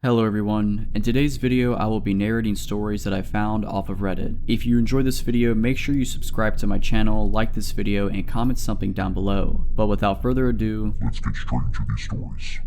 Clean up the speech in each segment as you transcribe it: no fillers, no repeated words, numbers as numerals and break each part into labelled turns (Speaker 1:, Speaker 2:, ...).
Speaker 1: Hello everyone, in today's video I will be narrating stories that I found off of Reddit. If you enjoyed this video, make sure you subscribe to my channel, like this video, and comment something down below. But without further ado,
Speaker 2: let's get straight into these stories.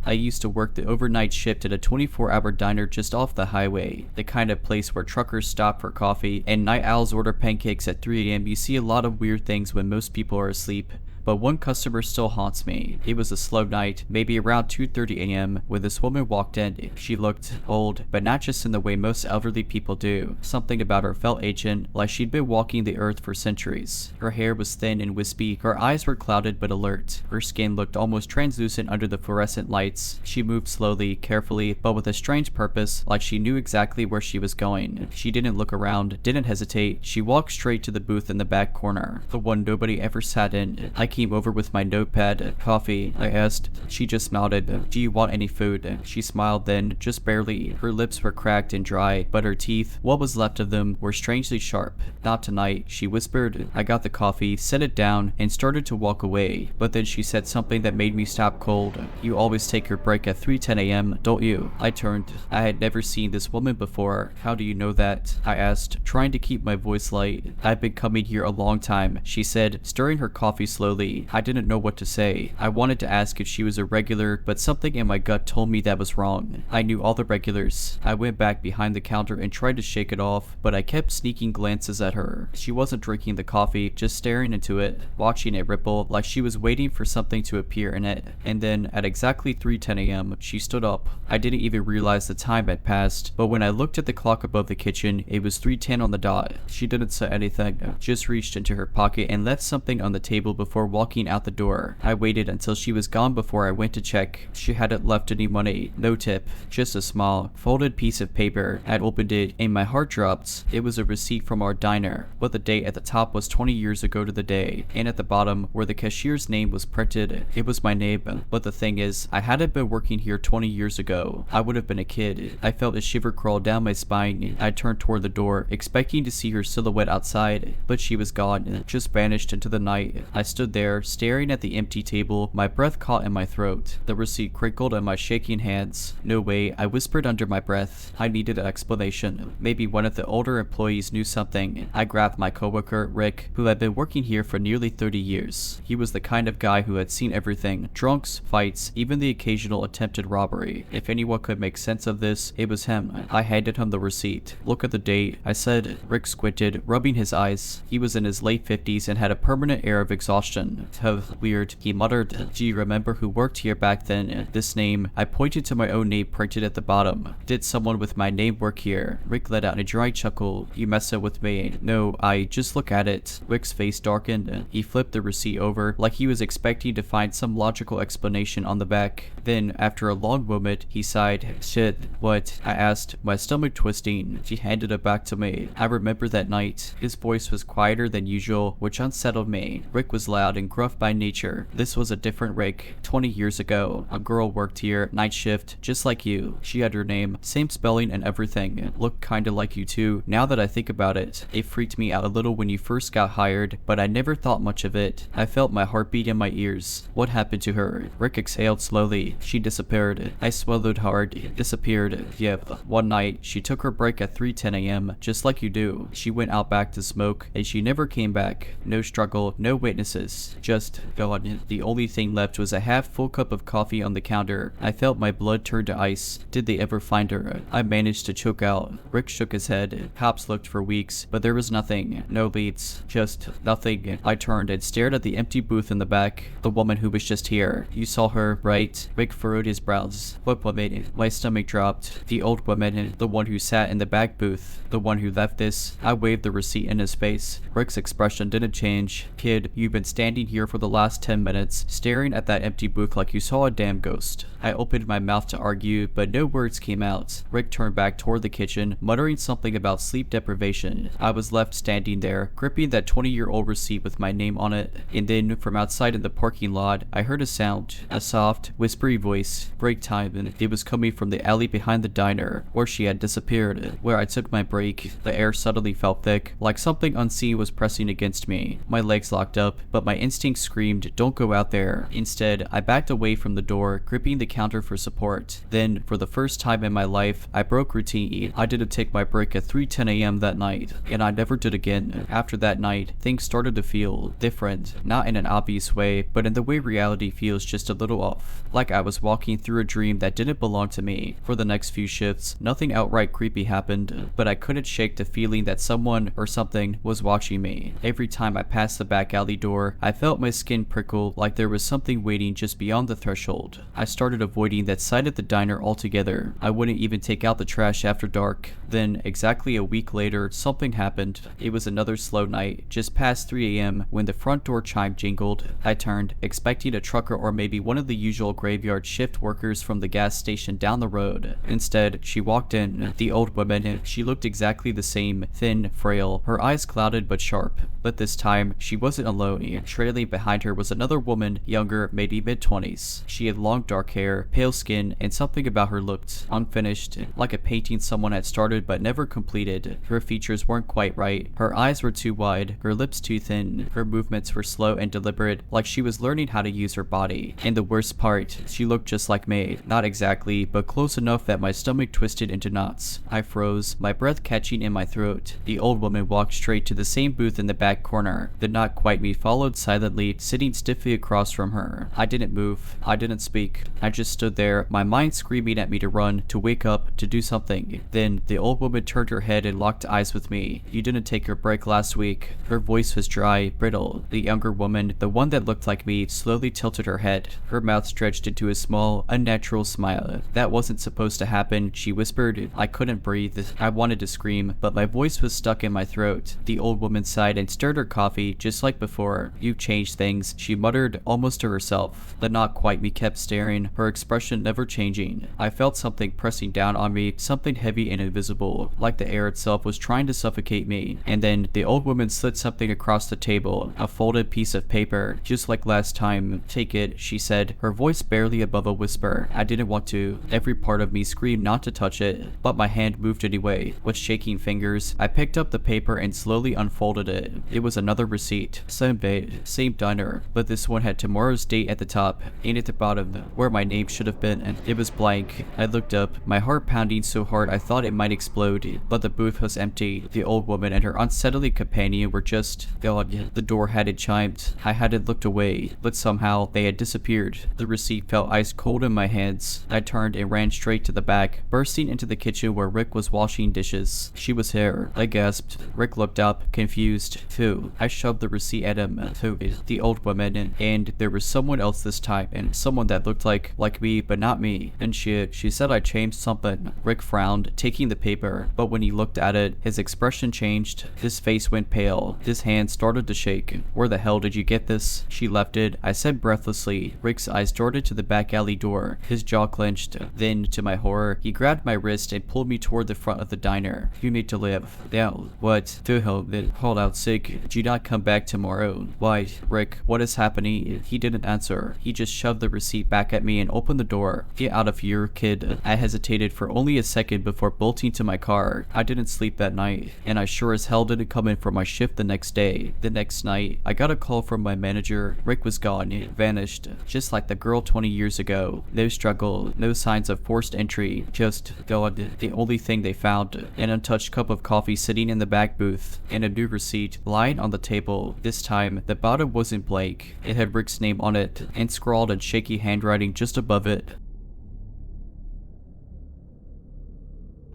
Speaker 1: I used to work the overnight shift at a 24-hour diner just off the highway, the kind of place where truckers stop for coffee and night owls order pancakes at 3 AM. You see a lot of weird things when most people are asleep. But one customer still haunts me. It was a slow night, maybe around 2:30 AM, when this woman walked in. She looked old, but not just in the way most elderly people do. Something about her felt ancient, like she'd been walking the earth for centuries. Her hair was thin and wispy, her eyes were clouded but alert. Her skin looked almost translucent under the fluorescent lights. She moved slowly, carefully, but with a strange purpose, like she knew exactly where she was going. She didn't look around, didn't hesitate. She walked straight to the booth in the back corner, the one nobody ever sat in. I came over with my notepad. Coffee, I asked. She just nodded. Do you want any food? She smiled then, just barely. Her lips were cracked and dry, but her teeth, what was left of them, were strangely sharp. Not tonight, she whispered. I got the coffee, set it down, and started to walk away. But then she said something that made me stop cold. You always take your break at 3:10 AM, don't you? I turned. I had never seen this woman before. How do you know that? I asked, trying to keep my voice light. I've been coming here a long time, she said, stirring her coffee slowly. I didn't know what to say. I wanted to ask if she was a regular, but something in my gut told me that was wrong. I knew all the regulars. I went back behind the counter and tried to shake it off, but I kept sneaking glances at her. She wasn't drinking the coffee, just staring into it, watching it ripple like she was waiting for something to appear in it. And then, at exactly 3:10 AM, she stood up. I didn't even realize the time had passed, but when I looked at the clock above the kitchen, it was 3:10 on the dot. She didn't say anything, just reached into her pocket and left something on the table before walking out the door. I waited until she was gone before I went to check. She hadn't left any money, no tip, just a small, folded piece of paper. I opened it and my heart dropped. It was a receipt from our diner, but the date at the top was 20 years ago to the day, and at the bottom, where the cashier's name was printed, it was my name. But the thing is, I hadn't been working here 20 years ago. I would have been a kid. I felt a shiver crawl down my spine. I turned toward the door, expecting to see her silhouette outside, but she was gone, just vanished into the night. I stood there, staring at the empty table, my breath caught in my throat. The receipt crinkled in my shaking hands. No way, I whispered under my breath. I needed an explanation. Maybe one of the older employees knew something. I grabbed my coworker, Rick, who had been working here for nearly 30 years. He was the kind of guy who had seen everything. Drunks, fights, even the occasional attempted robbery. If anyone could make sense of this, it was him. I handed him the receipt. Look at the date, I said. Rick squinted, rubbing his eyes. He was in his late 50s and had a permanent air of exhaustion. Weird, he muttered. Do you remember who worked here back then? This name. I pointed to my own name printed at the bottom. Did someone with my name work here? Rick let out a dry chuckle. You messing with me? No, I just look at it. Rick's face darkened. He flipped the receipt over like he was expecting to find some logical explanation on the back. Then, after a long moment, he sighed. Shit, what? I asked, my stomach twisting. She handed it back to me. I remember that night. His voice was quieter than usual, which unsettled me. Rick was loud and gruff by nature. This was a different Rick. 20 years ago, a girl worked here, night shift, just like you. She had your name, same spelling and everything. Looked kinda like you too. Now that I think about it, it freaked me out a little when you first got hired, but I never thought much of it. I felt my heartbeat in my ears. What happened to her? Rick exhaled slowly. She disappeared. I swallowed hard. Disappeared. Yep. One night, she took her break at 3:10 AM, just like you do. She went out back to smoke, and she never came back. No struggle, no witnesses. Just gone. The only thing left was a half-full cup of coffee on the counter. I felt my blood turn to ice. Did they ever find her? I managed to choke out. Rick shook his head. Cops looked for weeks, but there was nothing. No leads. Just nothing. I turned and stared at the empty booth in the back. The woman who was just here. You saw her, right? Rick furrowed his brows. What woman? My stomach dropped. The old woman. The one who sat in the back booth. The one who left this. I waved the receipt in his face. Rick's expression didn't change. Kid, you've been standing here for the last 10 minutes, staring at that empty booth like you saw a damn ghost. I opened my mouth to argue, but no words came out. Rick turned back toward the kitchen, muttering something about sleep deprivation. I was left standing there, gripping that 20-year-old receipt with my name on it. And then, from outside in the parking lot, I heard a sound. A soft, whispery voice. Break time, and it was coming from the alley behind the diner, where she had disappeared. Where I took my break, the air suddenly felt thick, like something unseen was pressing against me. My legs locked up, but my instinct screamed, "Don't go out there." Instead, I backed away from the door, gripping the counter for support. Then, for the first time in my life, I broke routine. I didn't take my break at 3:10 a.m. that night, and I never did again. After that night, things started to feel different, not in an obvious way, but in the way reality feels just a little off. Like I was walking through a dream that didn't belong to me. For the next few shifts, nothing outright creepy happened, but I couldn't shake the feeling that someone or something was watching me. Every time I passed the back alley door, I felt my skin prickle like there was something waiting just beyond the threshold. I started avoiding that side of the diner altogether. I wouldn't even take out the trash after dark. Then, exactly a week later, something happened. It was another slow night, just past 3 a.m. when the front door chime jingled. I turned, expecting a trucker or maybe one of the usual graveyard shift workers from the gas station down the road. Instead, she walked in. The old woman. She looked exactly the same, thin, frail, her eyes clouded but sharp. But this time, she wasn't alone. Trailing behind her was another woman, younger, maybe mid-20s. She had long dark hair, pale skin, and something about her looked unfinished, like a painting someone had started but never completed. Her features weren't quite right. Her eyes were too wide, her lips too thin. Her movements were slow and deliberate, like she was learning how to use her body. And the worst part, she looked just like me. Not exactly, but close enough that my stomach twisted into knots. I froze, my breath catching in my throat. The old woman walked straight to the same booth in the back corner. The not quite me followed silently, sitting stiffly across from her. I didn't move. I didn't speak. I just stood there, my mind screaming at me to run, to wake up, to do something. Then, the old woman turned her head and locked eyes with me. "You didn't take your break last week." Her voice was dry, brittle. The younger woman, the one that looked like me, slowly tilted her head. Her mouth stretched into a small, unnatural smile. "That wasn't supposed to happen," she whispered. I couldn't breathe. I wanted to scream, but my voice was stuck in my throat. The old woman sighed and stirred her coffee, just like before. "You've changed things," she muttered, almost to herself. The not quite me kept staring, her expression never changing. I felt something pressing down on me, something heavy and invisible, like the air itself was trying to suffocate me. And then, the old woman slid something across the table, a folded piece of paper, just like last time. "Take it," she said, her voice barely above a whisper. I didn't want to. Every part of me screamed not to touch it, but my hand moved anyway. With shaking fingers, I picked up the paper and slowly unfolded it. It was another receipt. Same date, same diner, but this one had tomorrow's date at the top, and at the bottom, where my name should have been. It was blank. I looked up, my heart pounding so hard I thought it might explode, but the booth was empty. The old woman and her unsettling companion were just gone. The door hadn't chimed. I hadn't looked away, but somehow they had disappeared. The receipt felt ice cold in my hands. I turned and ran straight to the back, bursting into the kitchen where Rick was washing dishes. "She was here," I gasped. Rick looked up, confused. "Who?" I shoved the receipt at him. "Who?" "The old woman, and there was someone else this time, and someone that looked like me, but not me. And she said I changed something." Rick frowned, taking the paper, but when he looked at it, his expression changed. His face went pale. His hand started to shake. "Where the hell did you get this?" "She left it," I said breathlessly. Rick's eyes darted to the back alley door. His jaw clenched. Then, to my horror, he grabbed my wrist and pulled me toward the front of the diner. "You need to live." "Now, what?" "To help it. Called out sick. Do you not come back tomorrow?" "Why, Rick, what is happening?" He didn't answer. He just shoved the receipt back at me and opened the door. "Get out of here, kid." I hesitated for only a second before bolting to my car. I didn't sleep that night, and I sure as hell didn't come in for my shift the next day. The next night, I got a call from my manager. Rick was gone, vanished, just like the girl 20 years ago. No struggle, no signs of forced entry, just gone. The only thing they found, an untouched cup of coffee sitting in the back booth, and a new receipt lying on the table. This time, the bottom wasn't blank. It had Rick's name on it, and scrawled in shaky handwriting just above it.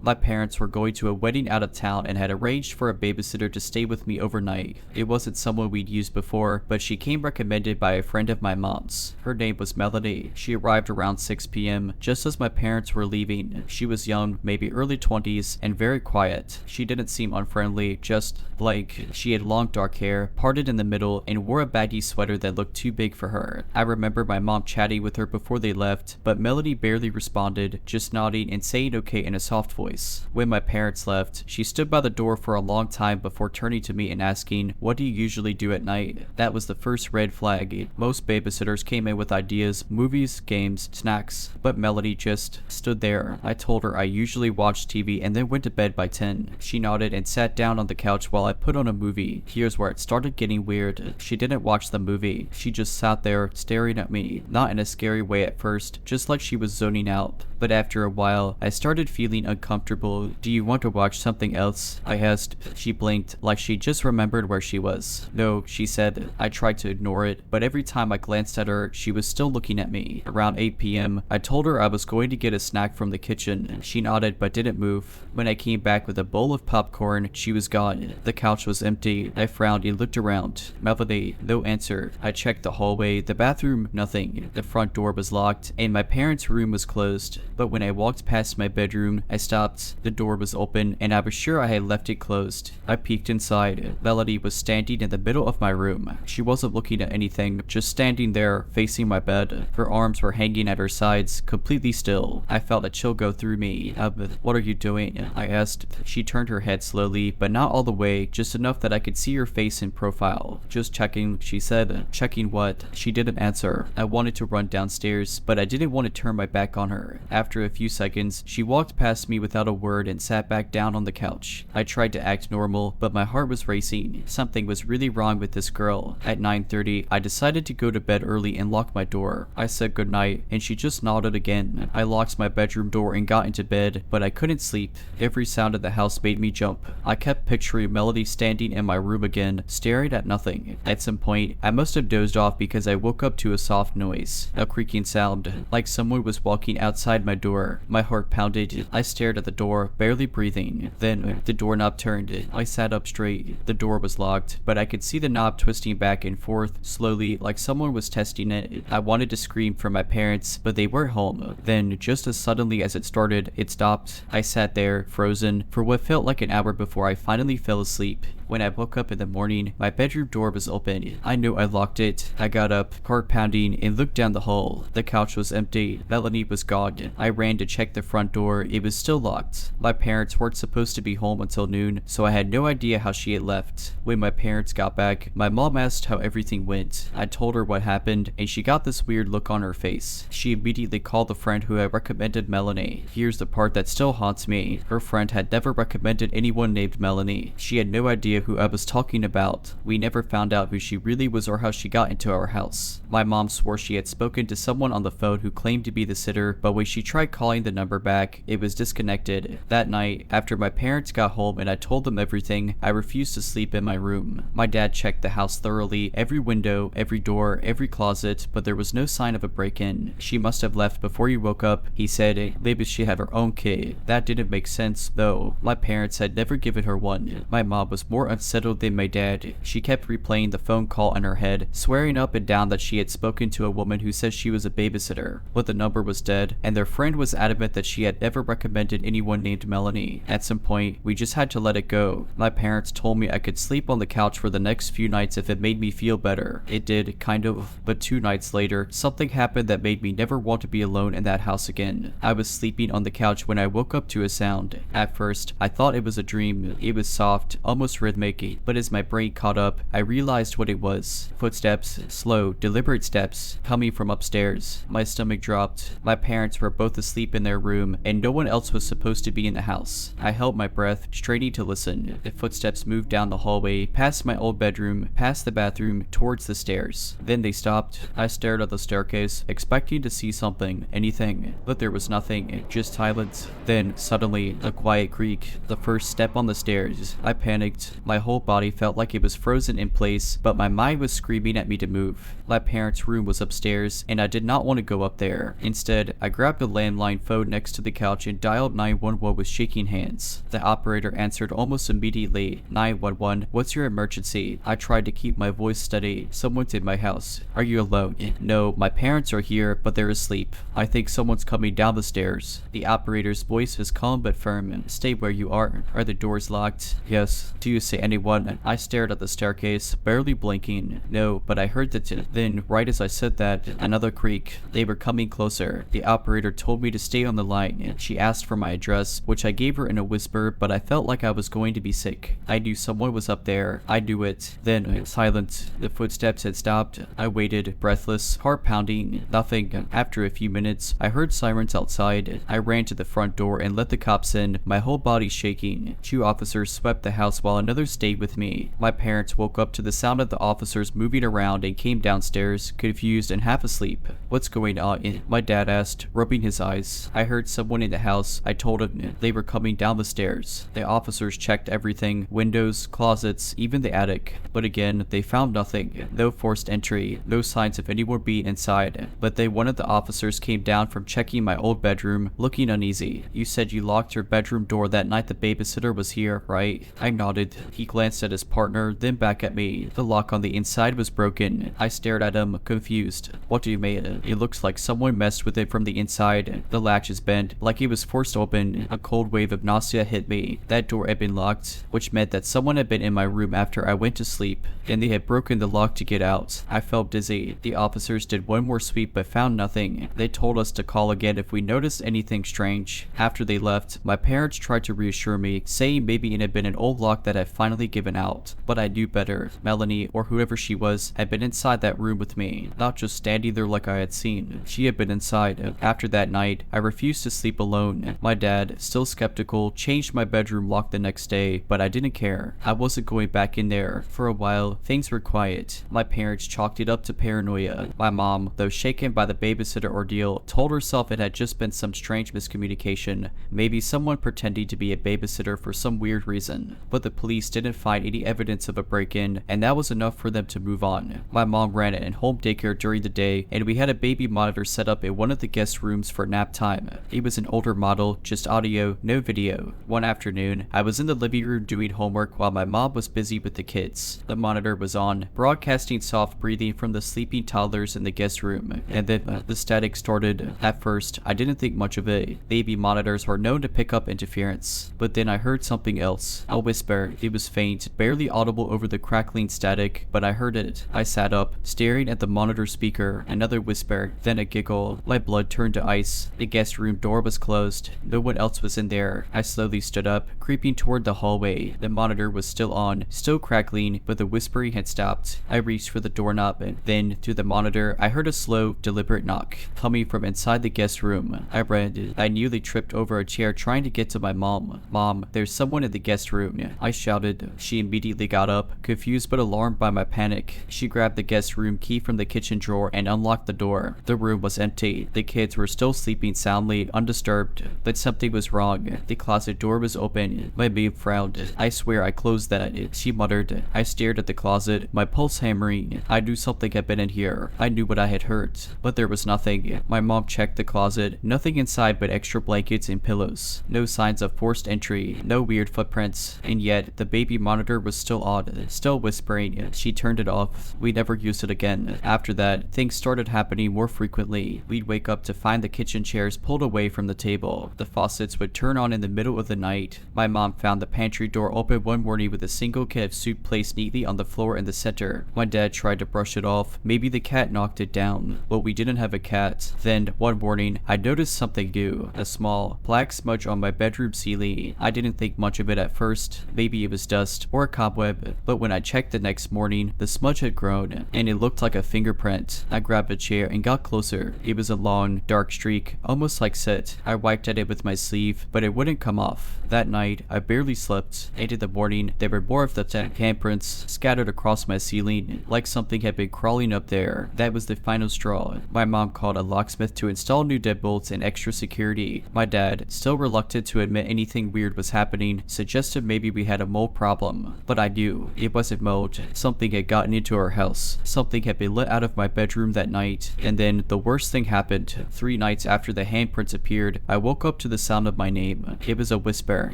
Speaker 1: My parents were going to a wedding out of town and had arranged for a babysitter to stay with me overnight. It wasn't someone we'd used before, but she came recommended by a friend of my mom's. Her name was Melody. She arrived around 6 p.m., just as my parents were leaving. She was young, maybe early 20s, and very quiet. She didn't seem unfriendly, just blank. She had long dark hair, parted in the middle, and wore a baggy sweater that looked too big for her. I remember my mom chatting with her before they left, but Melody barely responded, just nodding and saying okay in a soft voice. noise. When my parents left, she stood by the door for a long time before turning to me and asking, "What do you usually do at night?" That was the first red flag. Most babysitters came in with ideas, movies, games, snacks, but Melody just stood there. I told her I usually watched TV and then went to bed by 10. She nodded and sat down on the couch while I put on a movie. Here's where it started getting weird. She didn't watch the movie. She just sat there staring at me, not in a scary way at first, just like she was zoning out. But after a while, I started feeling uncomfortable. "Do you want to watch something else?" I asked. She blinked, like she just remembered where she was. "No," she said. I tried to ignore it, but every time I glanced at her, she was still looking at me. Around 8 p.m., I told her I was going to get a snack from the kitchen. She nodded but didn't move. When I came back with a bowl of popcorn, she was gone. The couch was empty. I frowned and looked around. Melody, no answer. I checked the hallway, the bathroom, nothing. The front door was locked, and my parents' room was closed. But when I walked past my bedroom, I stopped. The door was open, and I was sure I had left it closed. I peeked inside. Melody was standing in the middle of my room. She wasn't looking at anything, just standing there, facing my bed. Her arms were hanging at her sides, completely still. I felt a chill go through me. "What are you doing?" I asked. She turned her head slowly, but not all the way, just enough that I could see her face in profile. "Just checking," she said. "Checking what?" She didn't answer. I wanted to run downstairs, but I didn't want to turn my back on her. After a few seconds, she walked past me without a word and sat back down on the couch. I tried to act normal, but my heart was racing. Something was really wrong with this girl. At 9:30, I decided to go to bed early and lock my door. I said goodnight, and she just nodded again. I locked my bedroom door and got into bed, but I couldn't sleep. Every sound of the house made me jump. I kept picturing Melody standing in my room again, staring at nothing. At some point, I must have dozed off because I woke up to a soft noise, a creaking sound, like someone was walking outside my door. My heart pounded. I stared at the door, barely breathing. Then, the doorknob turned. I sat up straight. The door was locked, but I could see the knob twisting back and forth, slowly, like someone was testing it. I wanted to scream for my parents, but they weren't home. Then, just as suddenly as it started, it stopped. I sat there, frozen, for what felt like an hour before I finally fell asleep. When I woke up in the morning, my bedroom door was open. I knew I locked it. I got up, heart pounding, and looked down the hall. The couch was empty. Melanie was gone. I ran to check the front door. It was still locked. My parents weren't supposed to be home until noon, so I had no idea how she had left. When my parents got back, my mom asked how everything went. I told her what happened, and she got this weird look on her face. She immediately called the friend who had recommended Melanie. Here's the part that still haunts me. Her friend had never recommended anyone named Melanie. She had no idea who I was talking about. We never found out who she really was or how she got into our house. My mom swore she had spoken to someone on the phone who claimed to be the sitter, but when she tried calling the number back, it was disconnected. That night, after my parents got home and I told them everything, I refused to sleep in my room. My dad checked the house thoroughly, every window, every door, every closet, but there was no sign of a break-in. She must have left before you woke up, he said. Maybe she had her own kid. That didn't make sense, though. My parents had never given her one. My mom was more unsettled than my dad. She kept replaying the phone call in her head, swearing up and down that she had spoken to a woman who said she was a babysitter, but the number was dead, and their friend was adamant that she had never recommended anyone named Melanie. At some point, we just had to let it go. My parents told me I could sleep on the couch for the next few nights if it made me feel better. It did, kind of, but 2 nights later, something happened that made me never want to be alone in that house again. I was sleeping on the couch when I woke up to a sound. At first, I thought it was a dream. It was soft, almost rhythmic, but as my brain caught up, I realized what it was. Footsteps, slow, deliberate steps, coming from upstairs. My stomach dropped. My parents were both asleep in their room, and no one else was supposed to be in the house. I held my breath, straining to listen. The footsteps moved down the hallway, past my old bedroom, past the bathroom, towards the stairs. Then they stopped. I stared at the staircase, expecting to see something, anything, but there was nothing, just silence. Then, suddenly, a quiet creak, the first step on the stairs. I panicked. My whole body felt like it was frozen in place, but my mind was screaming at me to move. My parents' room was upstairs, and I did not want to go up there. Instead, I grabbed the landline phone next to the couch and dialed 911 with shaking hands. The operator answered almost immediately. 911, what's your emergency? I tried to keep my voice steady. Someone's in my house. Are you alone? No, my parents are here, but they're asleep. I think someone's coming down the stairs. The operator's voice was calm but firm. Stay where you are. Are the doors locked? Yes. Do you say anyone. I stared at the staircase, barely blinking. No, but I heard that. Then, right as I said that, another creak. They were coming closer. The operator told me to stay on the line. She asked for my address, which I gave her in a whisper, but I felt like I was going to be sick. I knew someone was up there. I knew it. Then, silence. The footsteps had stopped. I waited, breathless, heart pounding. Nothing. After a few minutes, I heard sirens outside. I ran to the front door and let the cops in, my whole body shaking. 2 officers swept the house while another stayed with me. My parents woke up to the sound of the officers moving around and came downstairs, confused and half asleep. "What's going on?" my dad asked, rubbing his eyes. I heard someone in the house. I told him. They were coming down the stairs. The officers checked everything, windows, closets, even the attic. But again, they found nothing. No forced entry, no signs of anyone being inside. But then one of the officers came down from checking my old bedroom, looking uneasy. "You said you locked your bedroom door that night the babysitter was here, right?" I nodded. He glanced at his partner, then back at me. The lock on the inside was broken. I stared at him, confused. "What do you mean?" "It looks like someone messed with it from the inside. The latch is bent, like it was forced open." A cold wave of nausea hit me. That door had been locked, which meant that someone had been in my room after I went to sleep, and they had broken the lock to get out. I felt dizzy. The officers did one more sweep but found nothing. They told us to call again if we noticed anything strange. After they left, my parents tried to reassure me, saying maybe it had been an old lock that had finally given out. But I knew better. Melanie, or whoever she was, had been inside that room with me, not just standing there like I had seen. She had been inside. After that night, I refused to sleep alone. My dad, still skeptical, changed my bedroom lock the next day, but I didn't care. I wasn't going back in there. For a while, things were quiet. My parents chalked it up to paranoia. My mom, though shaken by the babysitter ordeal, told herself it had just been some strange miscommunication, maybe someone pretending to be a babysitter for some weird reason. But the police didn't find any evidence of a break-in, and that was enough for them to move on. My mom ran an home daycare during the day, and we had a baby monitor set up in one of the guest rooms for nap time. It was an older model, just audio, no video. One afternoon, I was in the living room doing homework while my mom was busy with the kids. The monitor was on, broadcasting soft breathing from the sleeping toddlers in the guest room, and then the static started. At first, I didn't think much of it. Baby monitors are known to pick up interference. But then I heard something else. A whisper. It was faint, barely audible over the crackling static, but I heard it. I sat up, staring at the monitor speaker. Another whisper, then a giggle. My blood turned to ice. The guest room door was closed. No one else was in there. I slowly stood up, creeping toward the hallway. The monitor was still on, still crackling, but the whispering had stopped. I reached for the doorknob. Then, through the monitor, I heard a slow, deliberate knock, coming from inside the guest room. I ran. I nearly tripped over a chair trying to get to my mom. "Mom, there's someone in the guest room," I shouted. She immediately got up, confused but alarmed by my panic. She grabbed the guest room key from the kitchen drawer and unlocked the door. The room was empty. The kids were still sleeping soundly, undisturbed. But something was wrong. The closet door was open. My maid frowned. "I swear I closed that," she muttered. I stared at the closet, my pulse hammering. I knew something had been in here. I knew what I had heard. But there was nothing. My mom checked the closet. Nothing inside but extra blankets and pillows. No signs of forced entry. No weird footprints. And yet, the baby monitor was still on, still whispering. She turned it off. We never used it again. After that, things started happening more frequently. We'd wake up to find the kitchen chairs pulled away from the table. The faucets would turn on in the middle of the night. My mom found the pantry door open one morning with a single can of soup placed neatly on the floor in the center. My dad tried to brush it off. Maybe the cat knocked it down. But we didn't have a cat. Then, one morning, I noticed something new. A small, black smudge on my bedroom ceiling. I didn't think much of it at first. Maybe it was dust or a cobweb. But when I checked the next morning, the smudge had grown, and it looked like a fingerprint. I grabbed a chair and got closer. It was a long, dark streak, almost like soot. I wiped at it with my sleeve, but it wouldn't come off. That night, I barely slept, and in the morning, there were more of the handprints scattered across my ceiling, like something had been crawling up there. That was the final straw. My mom called a locksmith to install new deadbolts and extra security. My dad, still reluctant to admit anything weird was happening, suggested maybe we had a mold problem. But I knew it wasn't mold. Something had gotten into our house. Something had been let out of my bedroom that night. And then the worst thing happened. 3 nights after the handprints appeared, I woke up to the sound of my name. It was a whisper,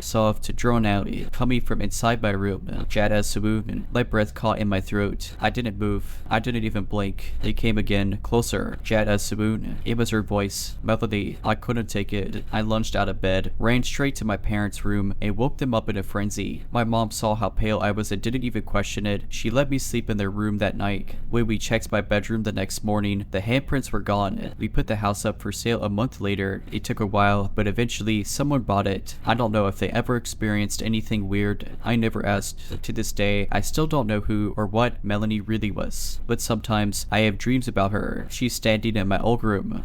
Speaker 1: soft, drawn out, coming from inside my room. "Jad as-Saboon." My breath caught in my throat. I didn't move. I didn't even blink. It came again, closer. "Jad as-Saboon." It was her voice. Melody. I couldn't take it. I lunged out of bed, ran straight to my parents' room, and woke them up in a frenzy. My mom mom saw how pale I was and didn't even question it. She let me sleep in their room that night. When we checked my bedroom the next morning, the handprints were gone. We put the house up for sale a month later. It took a while, but eventually someone bought it. I don't know if they ever experienced anything weird. I never asked. To this day, I still don't know who or what Melanie really was. But sometimes I have dreams about her. She's standing in my old room.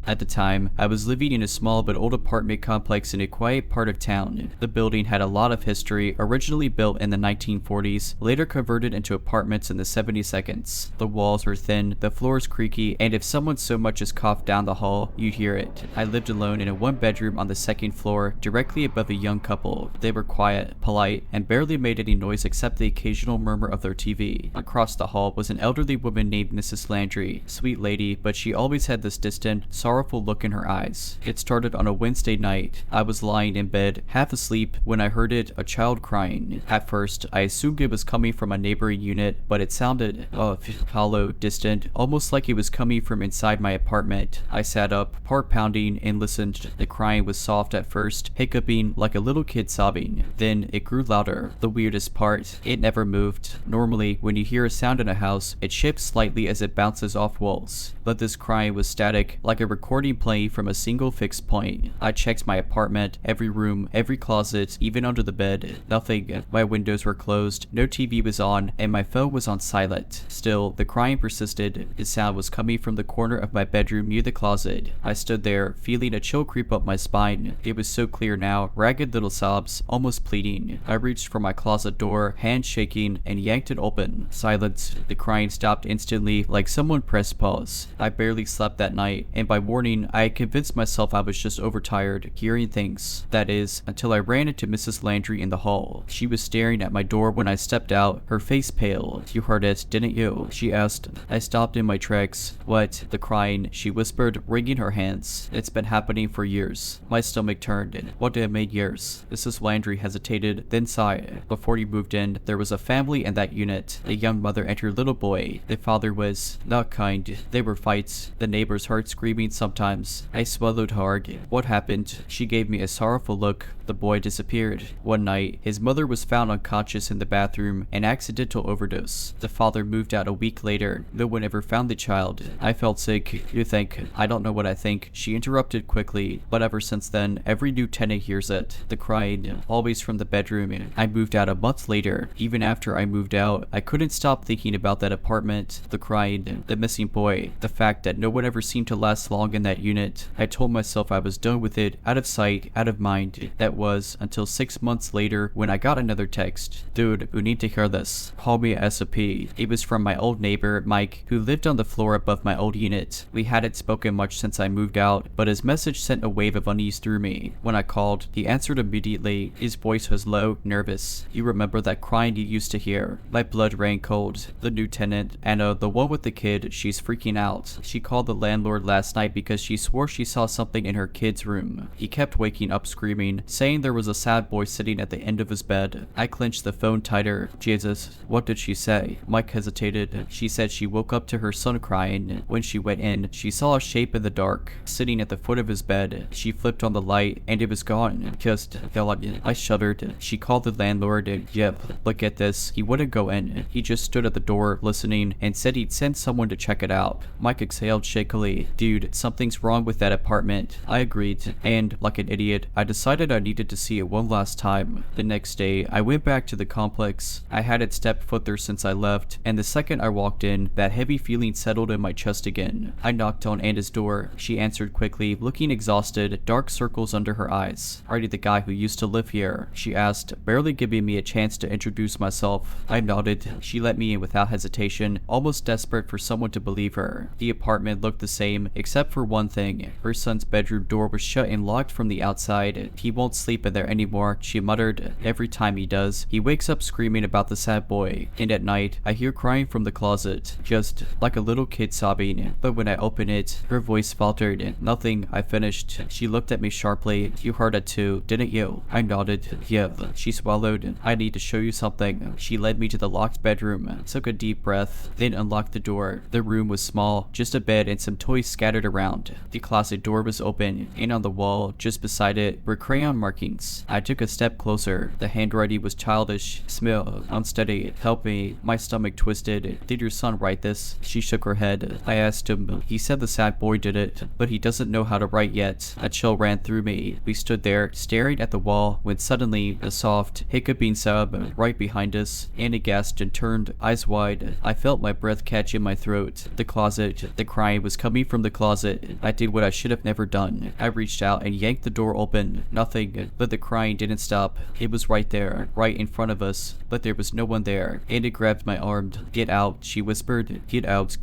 Speaker 1: At the time, I was living in a small but old apartment complex in a quiet part of town. The building had a lot of history, originally built in the 1940s, later converted into apartments in the 72nds. The walls were thin, the floors creaky, and if someone so much as coughed down the hall, you'd hear it. I lived alone in a one-bedroom on the second floor, directly above a young couple. They were quiet, polite, and barely made any noise except the occasional murmur of their TV. Across the hall was an elderly woman named Mrs. Landry. Sweet lady, but she always had this distant, sorrowful look in her eyes. It started on a Wednesday night. I was lying in bed, half asleep, when I heard a child crying. At first, I assumed it was coming from a neighboring unit, but it sounded hollow, distant, almost like it was coming from inside my apartment. I sat up, heart pounding, and listened. The crying was soft at first, hiccuping like a little kid sobbing. Then it grew louder. The weirdest part, it never moved. Normally, when you hear a sound in a house, it shifts slightly as it bounces off walls. But this crying was static, like a recording playing from a single fixed point. I checked my apartment, every room, every closet, even under the bed. Nothing. My windows were closed, no TV was on, and my phone was on silent. Still, the crying persisted. The sound was coming from the corner of my bedroom near the closet. I stood there, feeling a chill creep up my spine. It was so clear now, ragged little sobs, almost pleading. I reached for my closet door, hands shaking, and yanked it open. Silence. The crying stopped instantly, like someone pressed pause. I barely slept that night, and by morning, I had convinced myself I was just overtired, hearing things. That is, until I ran into Mrs. Landry in the hall. She was staring at my door when I stepped out, her face pale. You heard it, didn't you? She asked. I stopped in my tracks. What? The crying, she whispered, wringing her hands. It's been happening for years. My stomach turned. What did it mean years? Mrs. Landry hesitated, then sighed. Before you moved in, there was a family in that unit. A young mother and her little boy. The father was not kind. There were fights. The neighbors heard screaming sometimes. I swallowed hard. What happened? She gave me a sorrowful look. The boy disappeared. One night, his mother was found unconscious in the bathroom, an accidental overdose. The father moved out a week later. No one ever found the child. I felt sick. You think? I don't know what I think. She interrupted quickly, but ever since then, every new tenant hears it. The crying, always from the bedroom. I moved out a month later. Even after I moved out, I couldn't stop thinking about that apartment, the crying, the missing boy, the fact that no one ever seemed to last long in that unit. I told myself I was done with it, out of sight, out of mind. That was until 6 months later when I got another text. Dude, you need to hear this. Call me SOP. It was from my old neighbor, Mike, who lived on the floor above my old unit. We hadn't spoken much since I moved out, but his message sent a wave of unease through me. When I called, he answered immediately. His voice was low, nervous. You remember that crying you used to hear? My blood ran cold. The new tenant, Anna, the one with the kid, she's freaking out. She called the landlord last night because she swore she saw something in her kid's room. He kept waking up screaming, saying there was a sad boy sitting at the end of his bed. I clenched the phone tighter. Jesus, what did she say? Mike hesitated. She said she woke up to her son crying. When she went in, she saw a shape in the dark, sitting at the foot of his bed. She flipped on the light, and it was gone. Just fell on. I shuddered. She called the landlord. Yep, look at this. He wouldn't go in. He just stood at the door, listening, and said he'd send someone to check it out. Mike exhaled shakily. Dude, something's wrong with that apartment. I agreed, and, like an idiot, I decided I needed to see it one last time. The next day, I went back to the complex. I hadn't stepped foot there since I left, and the second I walked in, that heavy feeling settled in my chest again. I knocked on Anna's door. She answered quickly, looking exhausted, dark circles under her eyes. Are you the guy who used to live here? She asked, barely giving me a chance to introduce myself. I nodded. She let me in without hesitation, almost desperate for someone to believe her. The apartment looked the same, except for one thing. Her son's bedroom door was shut and locked from the outside. He won't sleep in there anymore, she muttered. Every time he does, he wakes up screaming about the sad boy. And at night, I hear crying from the closet, just like a little kid sobbing. But when I open it, her voice faltered. Nothing, I finished. She looked at me sharply. You heard it too, didn't you? I nodded. Yeah. She swallowed. I need to show you something. She led me to the locked bedroom, took a deep breath, then unlocked the door. The room was small, just a bed and some toys scattered around around. The closet door was open, and on the wall, just beside it, were crayon markings. I took a step closer. The handwriting was childish, smell, unsteady. Help me. My stomach twisted. Did your son write this? She shook her head. I asked him. He said the sad boy did it, but he doesn't know how to write yet. A chill ran through me. We stood there, staring at the wall, when suddenly, a soft, hiccuping sob right behind us. Annie gasped and turned, eyes wide. I felt my breath catch in my throat. The closet. The crying was coming from the closet. I did what I should have never done. I reached out and yanked the door open. Nothing, but the crying didn't stop. It was right there, right in front of us, but there was no one there. Annie grabbed my arm. Get out, she whispered. Get out,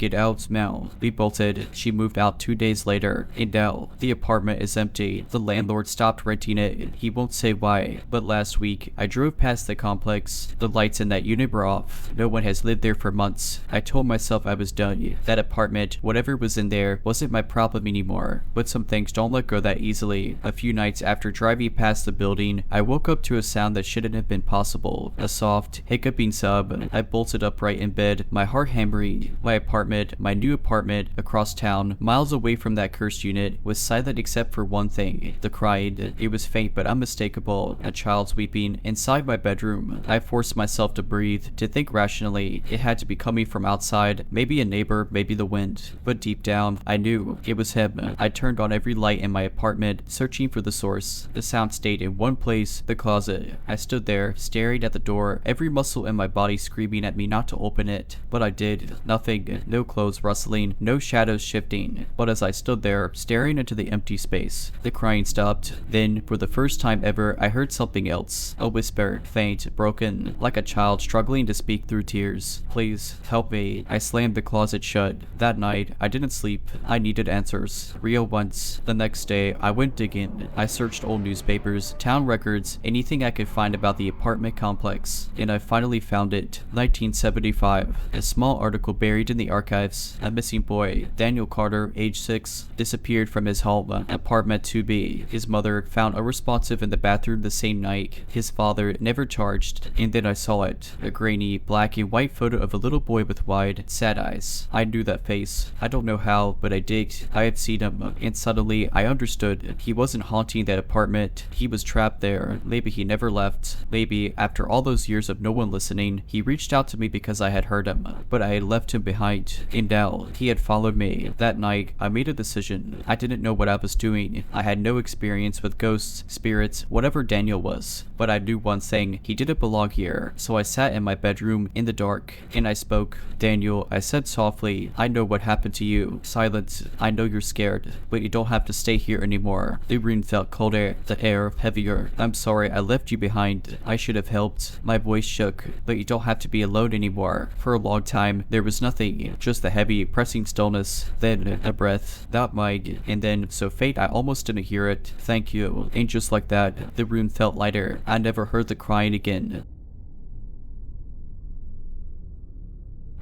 Speaker 1: now. We bolted. She moved out 2 days later. And now, the apartment is empty. The landlord stopped renting it. He won't say why, but last week, I drove past the complex. The lights in that unit were off. No one has lived there for months. I told myself I was done. That apartment, whatever was in there, wasn't my problem anymore. But some things don't let go that easily. A few nights after driving past the building, I woke up to a sound that shouldn't have been possible. A soft, hiccuping sob. I bolted upright in bed, my heart hammering. My apartment, my new apartment, across town, miles away from that cursed unit, was silent except for one thing. The crying. It was faint but unmistakable. A child's weeping inside my bedroom. I forced myself to breathe, to think rationally. It had to be coming from outside, maybe a neighbor, maybe the wind. But deep down, I knew it was him. I turned on every light in my apartment, searching for the source. The sound stayed in one place, the closet. I stood there, staring at the door, every muscle in my body screaming at me not to open it. But I did. Nothing. No clothes rustling, no shadows shifting. But as I stood there, staring into the empty space, the crying stopped. Then, for the first time ever, I heard something else. A whisper, faint, broken, like a child struggling to speak through tears. Please, help me. I slammed the closet shut. That night, I didn't sleep. I needed answers. Real ones. The next day, I went digging. I searched old newspapers, town records, anything I could find about the apartment complex. And I finally found it. 1975. A small article buried in the archives. A missing boy, Daniel Carter, age 6, disappeared from his home, apartment 2B. His mother found unresponsive in the bathroom the same night. His father never charged. And then I saw it. A grainy, black and white photo of a little boy with wide, sad eyes. I knew that face. I don't know how, but I did. I had seen him, and suddenly I understood. He wasn't haunting that apartment. He was trapped there. Maybe he never left. Maybe, after all those years of no one listening, he reached out to me because I had heard him. But I had left him behind. And now, he had followed me. That night, I made a decision. I didn't know what I was doing. I had no experience with ghosts, spirits, whatever Daniel was. But I knew one thing. He didn't belong here. So I sat in my bedroom in the dark, and I spoke. Daniel, I said softly, I know what happened to you. Silence. I know you're scared, but you don't have to stay here anymore. The room felt colder, the air heavier. I'm sorry I left you behind. I should have helped. My voice shook, but you don't have to be alone anymore. For a long time, there was nothing, just the heavy, pressing stillness. Then, a breath, that mic, and then, so faint I almost didn't hear it. Thank you. And just like that, the room felt lighter. I never heard the crying again.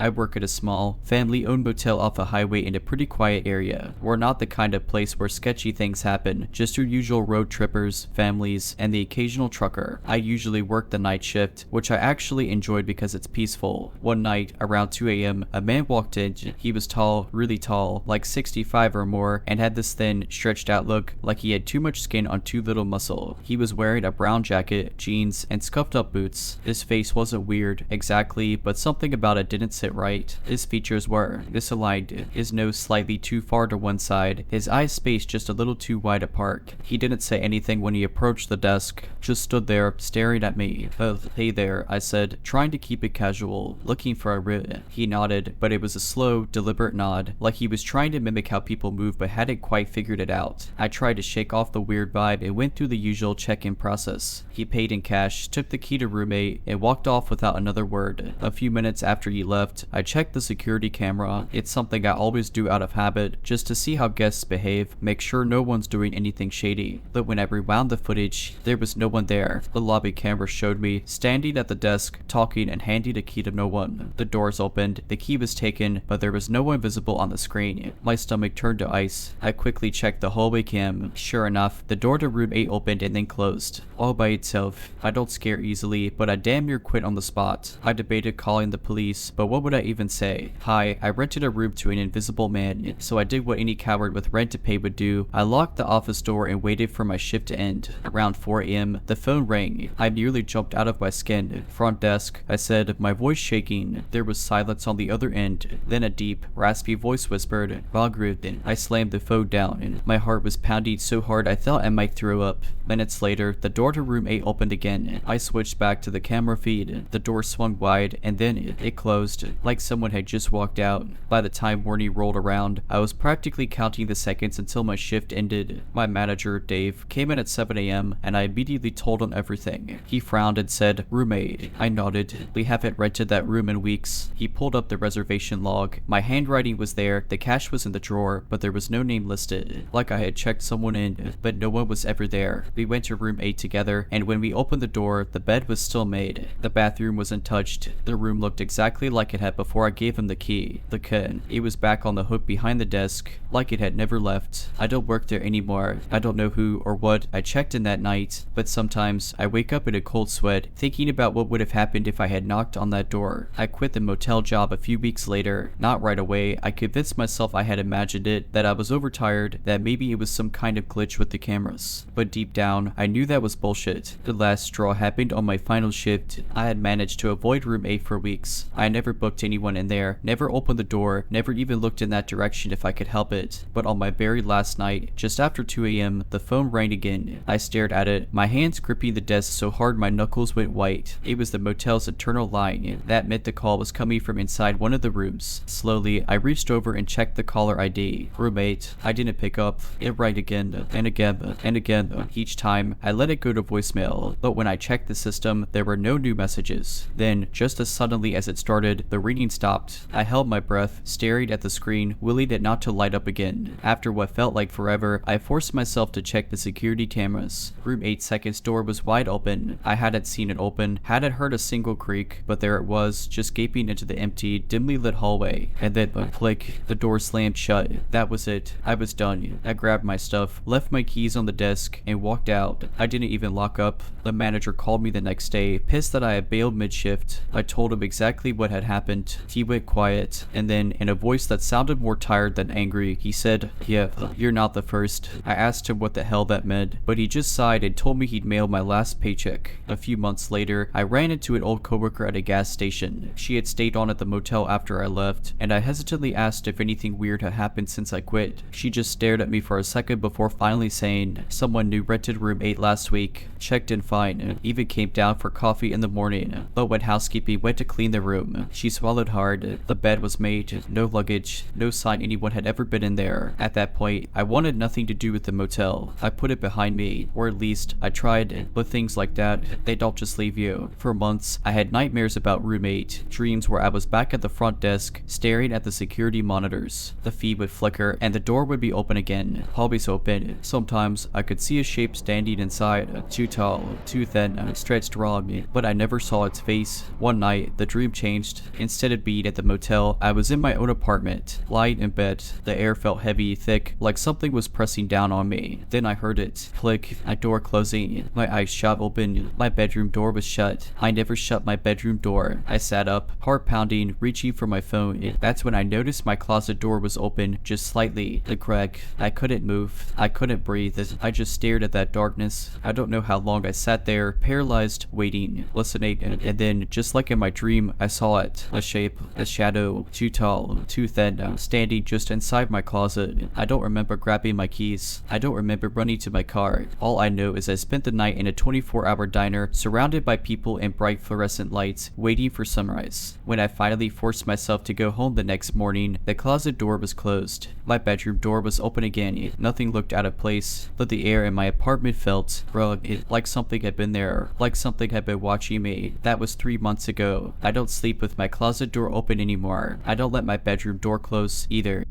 Speaker 1: I work at a small, family-owned motel off a highway in a pretty quiet area. We're not the kind of place where sketchy things happen, just your usual road trippers, families, and the occasional trucker. I usually work the night shift, which I actually enjoyed because it's peaceful. One night, around 2 a.m., a man walked in. He was tall, really tall, like 65 or more, and had this thin, stretched out look, like he had too much skin on too little muscle. He was wearing a brown jacket, jeans, and scuffed up boots. His face wasn't weird, exactly, but something about it didn't sit right. His features were misaligned, his nose slightly too far to one side, his eyes spaced just a little too wide apart. He didn't say anything when he approached the desk, just stood there, staring at me. Hey there, I said, trying to keep it casual, looking for a rib. He nodded, but it was a slow, deliberate nod, like he was trying to mimic how people move but hadn't quite figured it out. I tried to shake off the weird vibe and went through the usual check-in process. He paid in cash, took the key to room 8, and walked off without another word. A few minutes after he left, I checked the security camera. It's something I always do out of habit, just to see how guests behave, make sure no one's doing anything shady. But when I rewound the footage, there was no one there. The lobby camera showed me standing at the desk, talking and handing a key to no one. The doors opened, the key was taken, but there was no one visible on the screen. My stomach turned to ice. I quickly checked the hallway cam. Sure enough, the door to room 8 opened and then closed, all by itself. I don't scare easily, but I damn near quit on the spot. I debated calling the police, but what would would I even say? Hi, I rented a room to an invisible man, so I did what any coward with rent to pay would do. I locked the office door and waited for my shift to end. Around 4 a.m., the phone rang. I nearly jumped out of my skin. Front desk, I said, my voice shaking. There was silence on the other end. Then a deep, raspy voice whispered, "Vagruden." I slammed the phone down. My heart was pounding so hard I thought I might throw up. Minutes later, the door to room 8 opened again. I switched back to the camera feed. The door swung wide, and then it closed, like someone had just walked out. By the time morning rolled around, I was practically counting the seconds until my shift ended. My manager, Dave, came in at 7 a.m., and I immediately told him everything. He frowned and said, "Roommate." I nodded. "We haven't rented that room in weeks." He pulled up the reservation log. My handwriting was there, the cash was in the drawer, but there was no name listed. Like I had checked someone in, but no one was ever there. We went to room 8 together, and when we opened the door, the bed was still made. The bathroom was untouched. The room looked exactly like it had before I gave him the key. The curtain. It was back on the hook behind the desk, like it had never left. I don't work there anymore. I don't know who or what I checked in that night, but sometimes I wake up in a cold sweat, thinking about what would have happened if I had knocked on that door. I quit the motel job a few weeks later. Not right away. I convinced myself I had imagined it, that I was overtired, that maybe it was some kind of glitch with the cameras. But deep down, I knew that was bullshit. The last straw happened on my final shift. I had managed to avoid room 8 for weeks. I never booked anyone in there, never opened the door, never even looked in that direction if I could help it. But on my very last night, just after 2 a.m., the phone rang again. I stared at it, my hands gripping the desk so hard my knuckles went white. It was the motel's internal line. That meant the call was coming from inside one of the rooms. Slowly, I reached over and checked the caller ID. "Roommate." I didn't pick up. It rang again, and again, and again. Each time, I let it go to voicemail, but when I checked the system, there were no new messages. Then, just as suddenly as it started, the ringing stopped. I held my breath, staring at the screen, willing it not to light up again. After what felt like forever, I forced myself to check the security cameras. Room 8's door was wide open. I hadn't seen it open, hadn't heard a single creak, but there it was, just gaping into the empty, dimly lit hallway. And then, click, the door slammed shut. That was it. I was done. I grabbed my stuff, left my keys on the desk, and walked out. I didn't even lock up. The manager called me the next day, pissed that I had bailed mid-shift. I told him exactly what had happened. He went quiet, and then, in a voice that sounded more tired than angry, he said, "Yeah, you're not the first." I asked him what the hell that meant, but he just sighed and told me he'd mailed my last paycheck. A few months later, I ran into an old coworker at a gas station. She had stayed on at the motel after I left, and I hesitantly asked if anything weird had happened since I quit. She just stared at me for a second before finally saying, "Someone new rented room 8 last week. Checked in fine. Even came down for coffee in the morning. But when housekeeping went to clean the room, she swallowed hard. The bed was made. No luggage. No sign anyone had ever been in there." At that point, I wanted nothing to do with the motel. I put it behind me, or at least I tried, but things like that, they don't just leave you. For months, I had nightmares about room 8, dreams where I was back at the front desk, staring at the security monitors. The feed would flicker, and the door would be open again. Always open. Sometimes, I could see a shape standing inside, too tall, too thin, stretched wrong, but I never saw its face. One night, the dream changed. Instead of being at the motel, I was in my own apartment, lying in bed. The air felt heavy, thick, like something was pressing down on me. Then I heard it. Click, a door closing. My eyes shot open. My bedroom door was shut. I never shut my bedroom door. I sat up, heart pounding, reaching for my phone. That's when I noticed my closet door was open, just slightly. The crack. I couldn't move. I couldn't breathe. I just stared at that darkness. I don't know how long I sat there, paralyzed, waiting, listening, and then, just like in my dream, I saw it. A shape, a shadow, too tall, too thin, standing just inside my closet. I don't remember grabbing my keys. I don't remember running to my car. All I know is I spent the night in a 24-hour diner, surrounded by people and bright fluorescent lights, waiting for sunrise. When I finally forced myself to go home the next morning, the closet door was closed. My bedroom door was open again. Nothing looked out of place, but the air in my apartment felt rugged, like something had been there, like something had been watching me. That was 3 months ago. I don't sleep with my closet door open anymore. I don't let my bedroom door close either.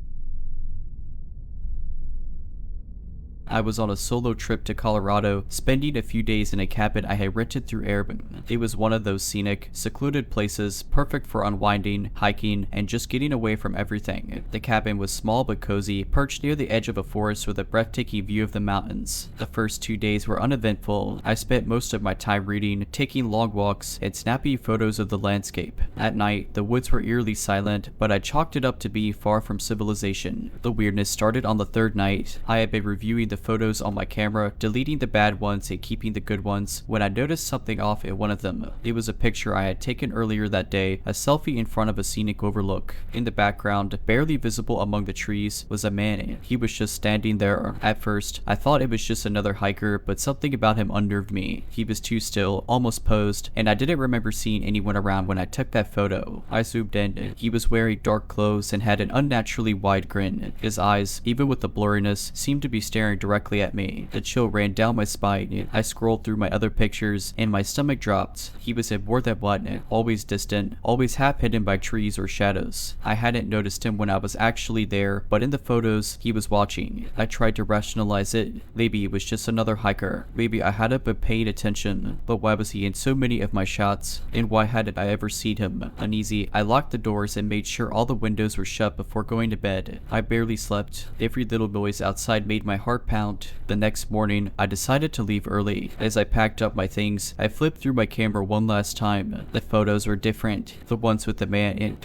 Speaker 1: I was on a solo trip to Colorado, spending a few days in a cabin I had rented through Airbnb. It was one of those scenic, secluded places, perfect for unwinding, hiking, and just getting away from everything. The cabin was small but cozy, perched near the edge of a forest with a breathtaking view of the mountains. The first 2 days were uneventful. I spent most of my time reading, taking long walks, and snapping photos of the landscape. At night, the woods were eerily silent, but I chalked it up to be far from civilization. The weirdness started on the third night. I had been reviewing the photos on my camera, deleting the bad ones and keeping the good ones, when I noticed something off in one of them. It was a picture I had taken earlier that day, a selfie in front of a scenic overlook. In the background, barely visible among the trees, was a man. He was just standing there. At first, I thought it was just another hiker, but something about him unnerved me. He was too still, almost posed, and I didn't remember seeing anyone around when I took that photo. I zoomed in. He was wearing dark clothes and had an unnaturally wide grin. His eyes, even with the blurriness, seemed to be staring directly at me. The chill ran down my spine. I scrolled through my other pictures, and my stomach dropped. He was in more than one, always distant, always half hidden by trees or shadows. I hadn't noticed him when I was actually there, but in the photos, he was watching. I tried to rationalize it. Maybe it was just another hiker. Maybe I hadn't been paying attention. But why was he in so many of my shots? And why hadn't I ever seen him? Uneasy, I locked the doors and made sure all the windows were shut before going to bed. I barely slept. Every little noise outside made my heart pound. The next morning, I decided to leave early. As I packed up my things, I flipped through my camera one last time. The photos were different. The ones with the man in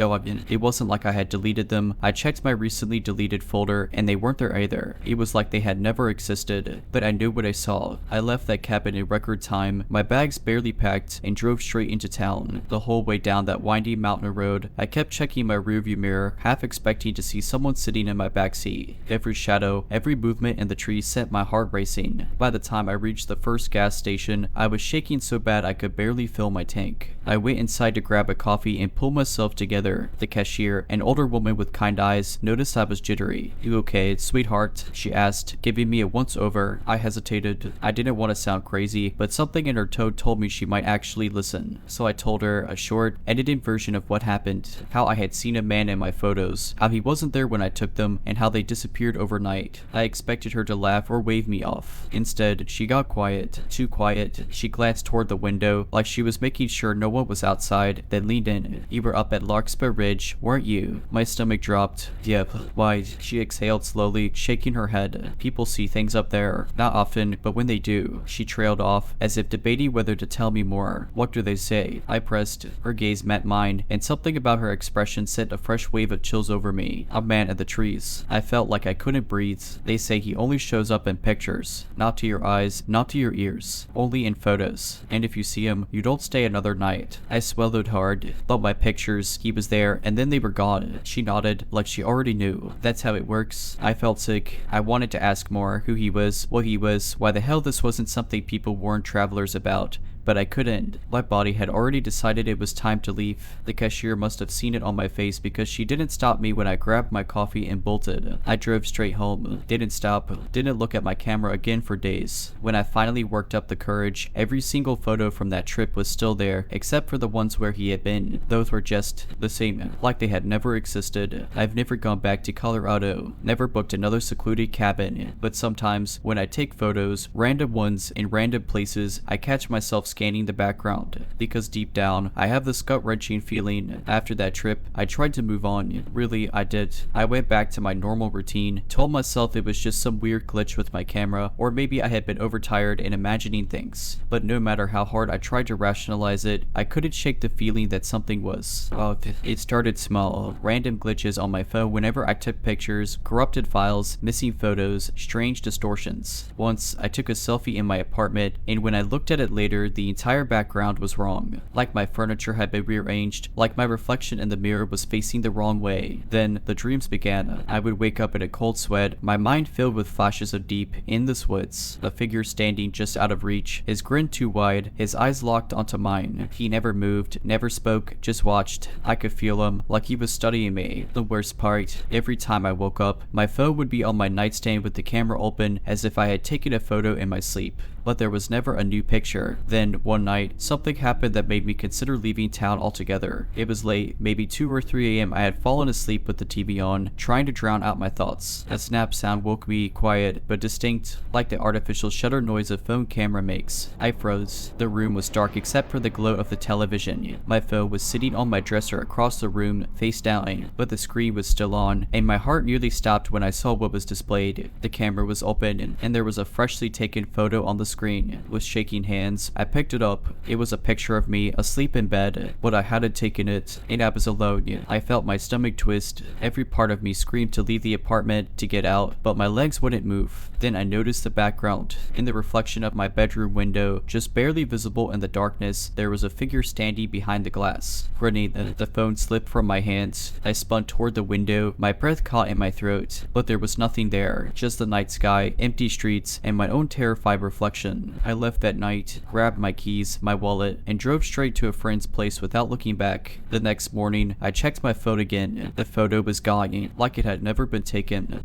Speaker 1: it wasn't like I had deleted them. I checked my recently deleted folder and they weren't there either. It was like they had never existed. But I knew what I saw. I left that cabin in record time, my bags barely packed, and drove straight into town. The whole way down that windy mountain road, I kept checking my rearview mirror, half expecting to see someone sitting in my backseat. Every shadow, every movement in the trees sent my heart racing. By the time I reached the first gas station, I was shaking so bad I could barely fill my tank. I went inside to grab a coffee and pull myself together. The cashier, an older woman with kind eyes, noticed I was jittery. "You okay, sweetheart?" she asked, giving me a once-over. I hesitated. I didn't want to sound crazy, but something in her tone told me she might actually listen. So I told her a short, edited version of what happened, how I had seen a man in my photos, how he wasn't there when I took them, and how they disappeared overnight. I expected her to laugh or wave me off. Instead, she got quiet, too quiet. She glanced toward the window, like she was making sure no one was outside, then leaned in. "You were up at Larkspur Ridge, weren't you?" My stomach dropped. "Yep." "Why?" She exhaled slowly, shaking her head. "People see things up there. Not often, but when they do." She trailed off, as if debating whether to tell me more. "What do they say?" I pressed. Her gaze met mine, and something about her expression sent a fresh wave of chills over me. "A man in the trees." I felt like I couldn't breathe. "They say he only shows up in pictures. Not to your eyes, not to your ears. Only in photos. And if you see him, you don't stay another night." I swallowed hard. "But my pictures, he was there, and then they were gone." She nodded, like she already knew. "That's how it works." I felt sick. I wanted to ask more, who he was, what he was, why the hell this wasn't something people warned travelers about. But I couldn't. My body had already decided it was time to leave. The cashier must have seen it on my face because she didn't stop me when I grabbed my coffee and bolted. I drove straight home. Didn't stop. Didn't look at my camera again for days. When I finally worked up the courage, every single photo from that trip was still there, except for the ones where he had been. Those were just the same, like they had never existed. I've never gone back to Colorado. Never booked another secluded cabin. But sometimes, when I take photos, random ones in random places, I catch myself scanning the background, because deep down, I have this gut-wrenching feeling. After that trip, I tried to move on. Really, I did. I went back to my normal routine, told myself it was just some weird glitch with my camera, or maybe I had been overtired and imagining things. But no matter how hard I tried to rationalize it, I couldn't shake the feeling that something was off. It started small. Random glitches on my phone whenever I took pictures, corrupted files, missing photos, strange distortions. Once, I took a selfie in my apartment, and when I looked at it later, the entire background was wrong. Like my furniture had been rearranged, like my reflection in the mirror was facing the wrong way. Then, the dreams began. I would wake up in a cold sweat, my mind filled with flashes of deep, endless woods. A figure standing just out of reach, his grin too wide, his eyes locked onto mine. He never moved, never spoke, just watched. I could feel him, like he was studying me. The worst part, every time I woke up, my phone would be on my nightstand with the camera open, as if I had taken a photo in my sleep. but there was never a new picture. Then, one night, something happened that made me consider leaving town altogether. It was late, maybe 2 or 3 a.m. I had fallen asleep with the TV on, trying to drown out my thoughts. A snap sound woke me, quiet but distinct, like the artificial shutter noise a phone camera makes. I froze. The room was dark except for the glow of the television. My phone was sitting on my dresser across the room, face down, but the screen was still on, and my heart nearly stopped when I saw what was displayed. The camera was open, and there was a freshly taken photo on the screen. With shaking hands, I picked it up. It was a picture of me, asleep in bed, but I hadn't taken it, and I was alone. I felt my stomach twist. Every part of me screamed to leave the apartment, to get out, but my legs wouldn't move. Then I noticed the background. In the reflection of my bedroom window, just barely visible in the darkness, there was a figure standing behind the glass. Grinning, the phone slipped from my hands. I spun toward the window, my breath caught in my throat, but there was nothing there, just the night sky, empty streets, and my own terrified reflection. I left that night, grabbed my keys, my wallet, and drove straight to a friend's place without looking back. The next morning, I checked my phone again. The photo was gone, like it had never been taken.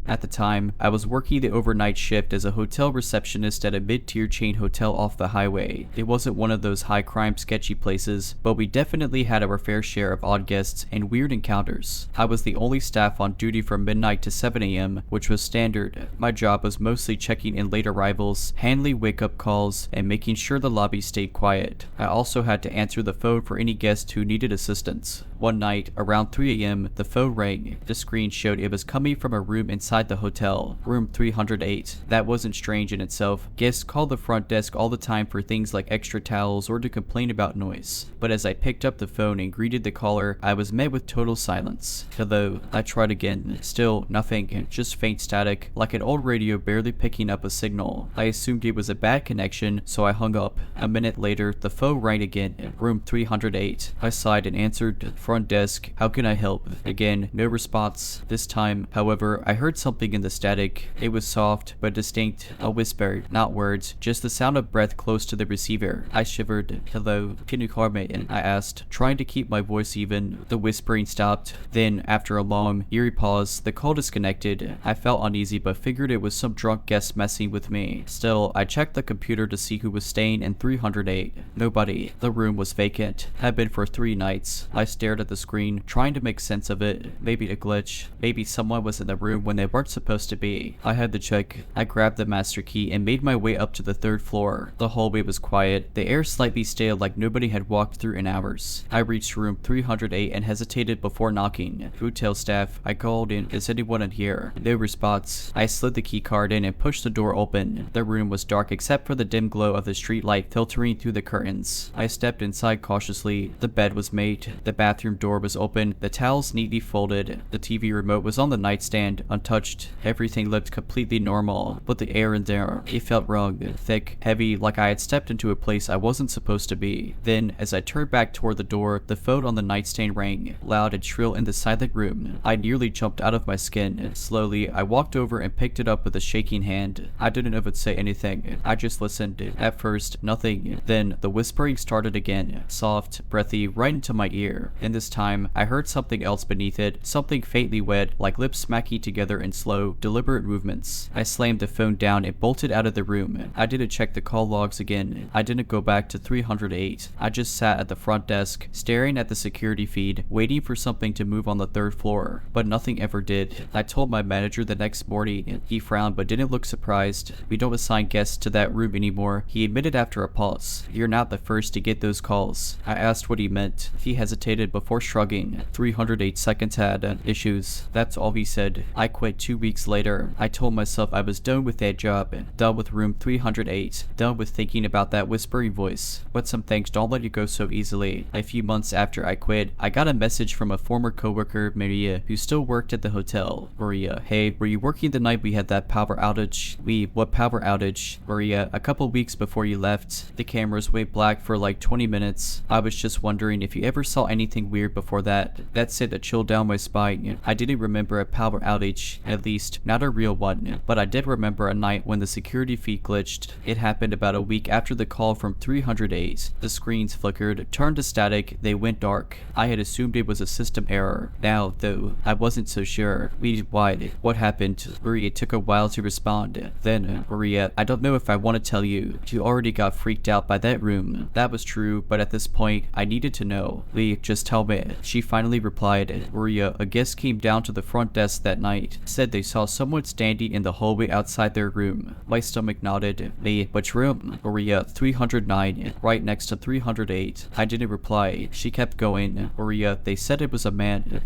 Speaker 1: At the time, I was working the overnight shift as a hotel receptionist at a mid-tier chain hotel off the highway. It wasn't one of those high-crime sketchy places, but we definitely had our fair share of odd guests and weird encounters. I was the only staff on duty from midnight to 7 a.m., which was standard. My job was mostly checking in late arrivals, handling wake-up calls, and making sure the lobby stayed quiet. I also had to answer the phone for any guests who needed assistance. One night, around 3 a.m., the phone rang. The screen showed it was coming from a room inside the hotel, room 308. That wasn't strange in itself. Guests called the front desk all the time for things like extra towels or to complain about noise. But as I picked up the phone and greeted the caller, I was met with total silence. Hello. I tried again. Still nothing, just faint static, like an old radio barely picking up a signal. I assumed it was a bad connection, so I hung up. A minute later, the phone rang again, room 308. I sighed and answered, front desk, how can I help? Again, no response. This time, however, I heard something in the static. It was soft, but distinct, a whisper, not words, just the sound of breath close to the receiver. I shivered. Hello, can you call me? I asked, trying to keep my voice even. The whispering stopped. Then, after a long, eerie pause, the call disconnected. I felt uneasy, but figured it was some drunk guest messing with me. Still, I checked the computer to see who was staying in 308. Nobody. The room was vacant. Had been for 3 nights. I stared at the screen, trying to make sense of it. Maybe a glitch. Maybe someone was in the room when they weren't supposed to be. I had to check. I grabbed the master key and made my way up to the 3rd floor. The hallway was quiet, the air slightly stale like nobody had walked through in hours. I reached room 308 and hesitated before knocking. Hotel staff, I called in, is anyone in here? No response. I slid the key card in and pushed the door open. The room was dark except for the dim glow of the street light filtering through the curtains. I stepped inside cautiously. The bed was made. The bathroom door was open, the towels neatly folded. The TV remote was on the nightstand, untouched. Everything looked completely normal, but the air in there, it felt wrong, thick, heavy, like I had stepped into a place I wasn't supposed to be. Then, as I turned back toward the door, the phone on the nightstand rang, loud and shrill in the silent room. I nearly jumped out of my skin. Slowly, I walked over and picked it up with a shaking hand. I didn't even say anything. I just listened. At first, nothing. Then, the whispering started again, soft, breathy, right into my ear. And this time, I heard something else beneath it, something faintly wet, like lips smacking together in slow, deliberate movements. I slammed the phone down and bolted out of the room. I didn't check the call logs again. I didn't go back to 308. I just sat at the front desk, staring at the security feed, waiting for something to move on the 3rd floor. But nothing ever did. I told my manager the next morning. He frowned but didn't look surprised. We don't assign guests to that room anymore, he admitted after a pause. You're not the first to get those calls. I asked what he meant. He hesitated before shrugging. 308 seconds had issues. That's all he said. I quit 2 weeks later. I told myself I was done with that job, done with room 308, done with thinking about that whispering voice. But some things don't let you go so easily. A few months after I quit, I got a message from a former coworker, Maria, who still worked at the hotel. Maria, hey, were you working the night we had that power outage? What power outage? Maria, a couple weeks before you left, the cameras went black for like 20 minutes. I was just wondering if you ever saw anything weird before that. That sent a chill down my spine. I didn't remember a power outage. at least not a real one, but I did remember a night when the security feed glitched. It happened about a week after the call from 308. The screens flickered, turned to static, they went dark. I had assumed it was a system error. Now, though, I wasn't so sure. Why? What happened? Maria took a while to respond. Then, Maria, I don't know if I want to tell you. You already got freaked out by that room. That was true, but at this point, I needed to know. Lee, just tell me. She finally replied. Maria, a guest came down to the front desk that night, said they saw someone standing in the hallway outside their room. My stomach nodded. Lee, which room? Maria, 309, right next to 308. I didn't reply. She kept going. Maria, they said it was a man,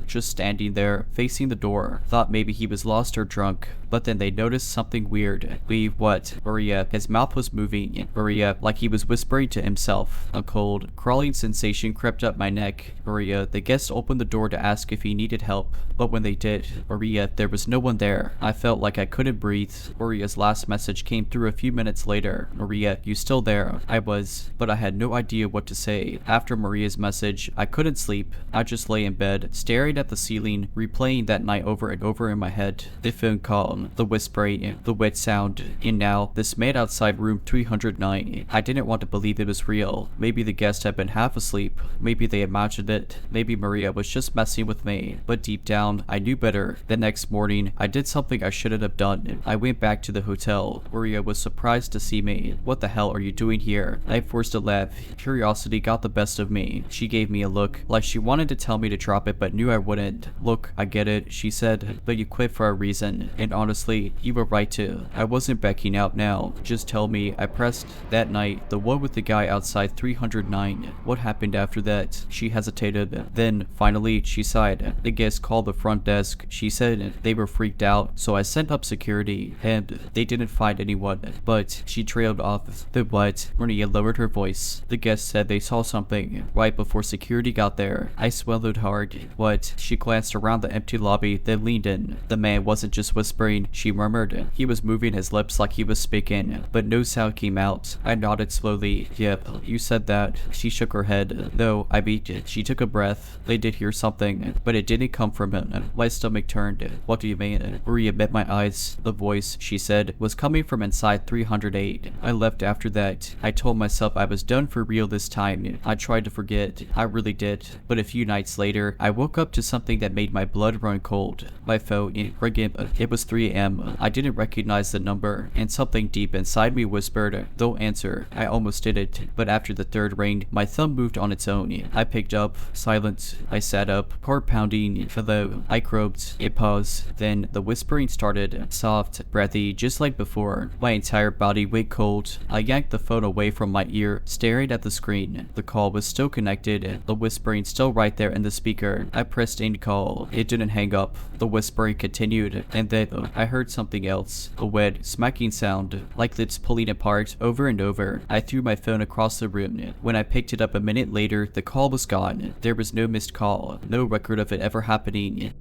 Speaker 1: just standing there, facing the door. Thought maybe he was lost or drunk, but then they noticed something weird. Lee, what? Maria, his mouth was moving. Maria, like he was whispering to himself. A cold, crawling sensation crept up my neck. Maria, the guest opened the door to ask if he needed help, but when they did, Maria, there was no one there. I felt like I couldn't breathe. Maria's last message came through a few minutes later. Maria, you still there? I was, but I had no idea what to say. After Maria's message, I couldn't sleep. I just lay in bed, staring at the ceiling, replaying that night over and over in my head. The phone call, the whispering, the wet sound, and now this man outside room 309. I didn't want to believe it was real. Maybe the guest had been half asleep. Maybe they imagined it. Maybe Maria was just messing with me. But deep down, I knew better. The next morning, I did something I shouldn't have done. I went back to the hotel. Maria was surprised to see me. What the hell are you doing here? I forced a laugh. Curiosity got the best of me. She gave me a look, like she wanted to tell me to drop it but knew I wouldn't. Look, I get it, she said, but you quit for a reason. And honestly, you were right to. I wasn't backing out now. Just tell me. I pressed. That night, the one with the guy outside 309. What happened after that? She hesitated. Then, finally, she sighed. The guest called the front desk. She said they were freaked out, so I sent up security, and they didn't find anyone. But she trailed off. The what? Maria lowered her voice. The guest said they saw something right before security got there. I swallowed hard. What? She glanced around the empty lobby, then leaned in. The man wasn't just whispering, she murmured. He was moving his lips like he was speaking, but no sound came out. I nodded slowly. Yep, you said that. She shook her head. No, I beat it. She took a breath. They did hear something, but it didn't come from him. My stomach turned. What do you mean? Maria met my eyes. The voice, she said, was coming from inside 308. I left after that. I told myself I was done for real this time. I tried to forget. I really did. But a few nights later, I woke up to something that made my blood run cold. My phone, it was 3 a.m. I didn't recognize the number, and something deep inside me whispered, don't answer. I almost did it, but after the third ring, my thumb moved on its own. I picked up. Silence. I sat up. Heart pounding. Hello. I croaked. It paused. Then the whispering started. Soft, breathy, just like before. My entire body went cold. I yanked the phone away from my ear, staring at the screen. The call was still connected. The whispering still right there in the speaker. I pressed end call. It didn't hang up. The whispering continued, and then I heard something else. A wet, smacking sound, like lips pulling apart over and over. I threw my phone across the room. When I picked it up a minute later, the call was gone. There was no missed call, no record of it ever happening.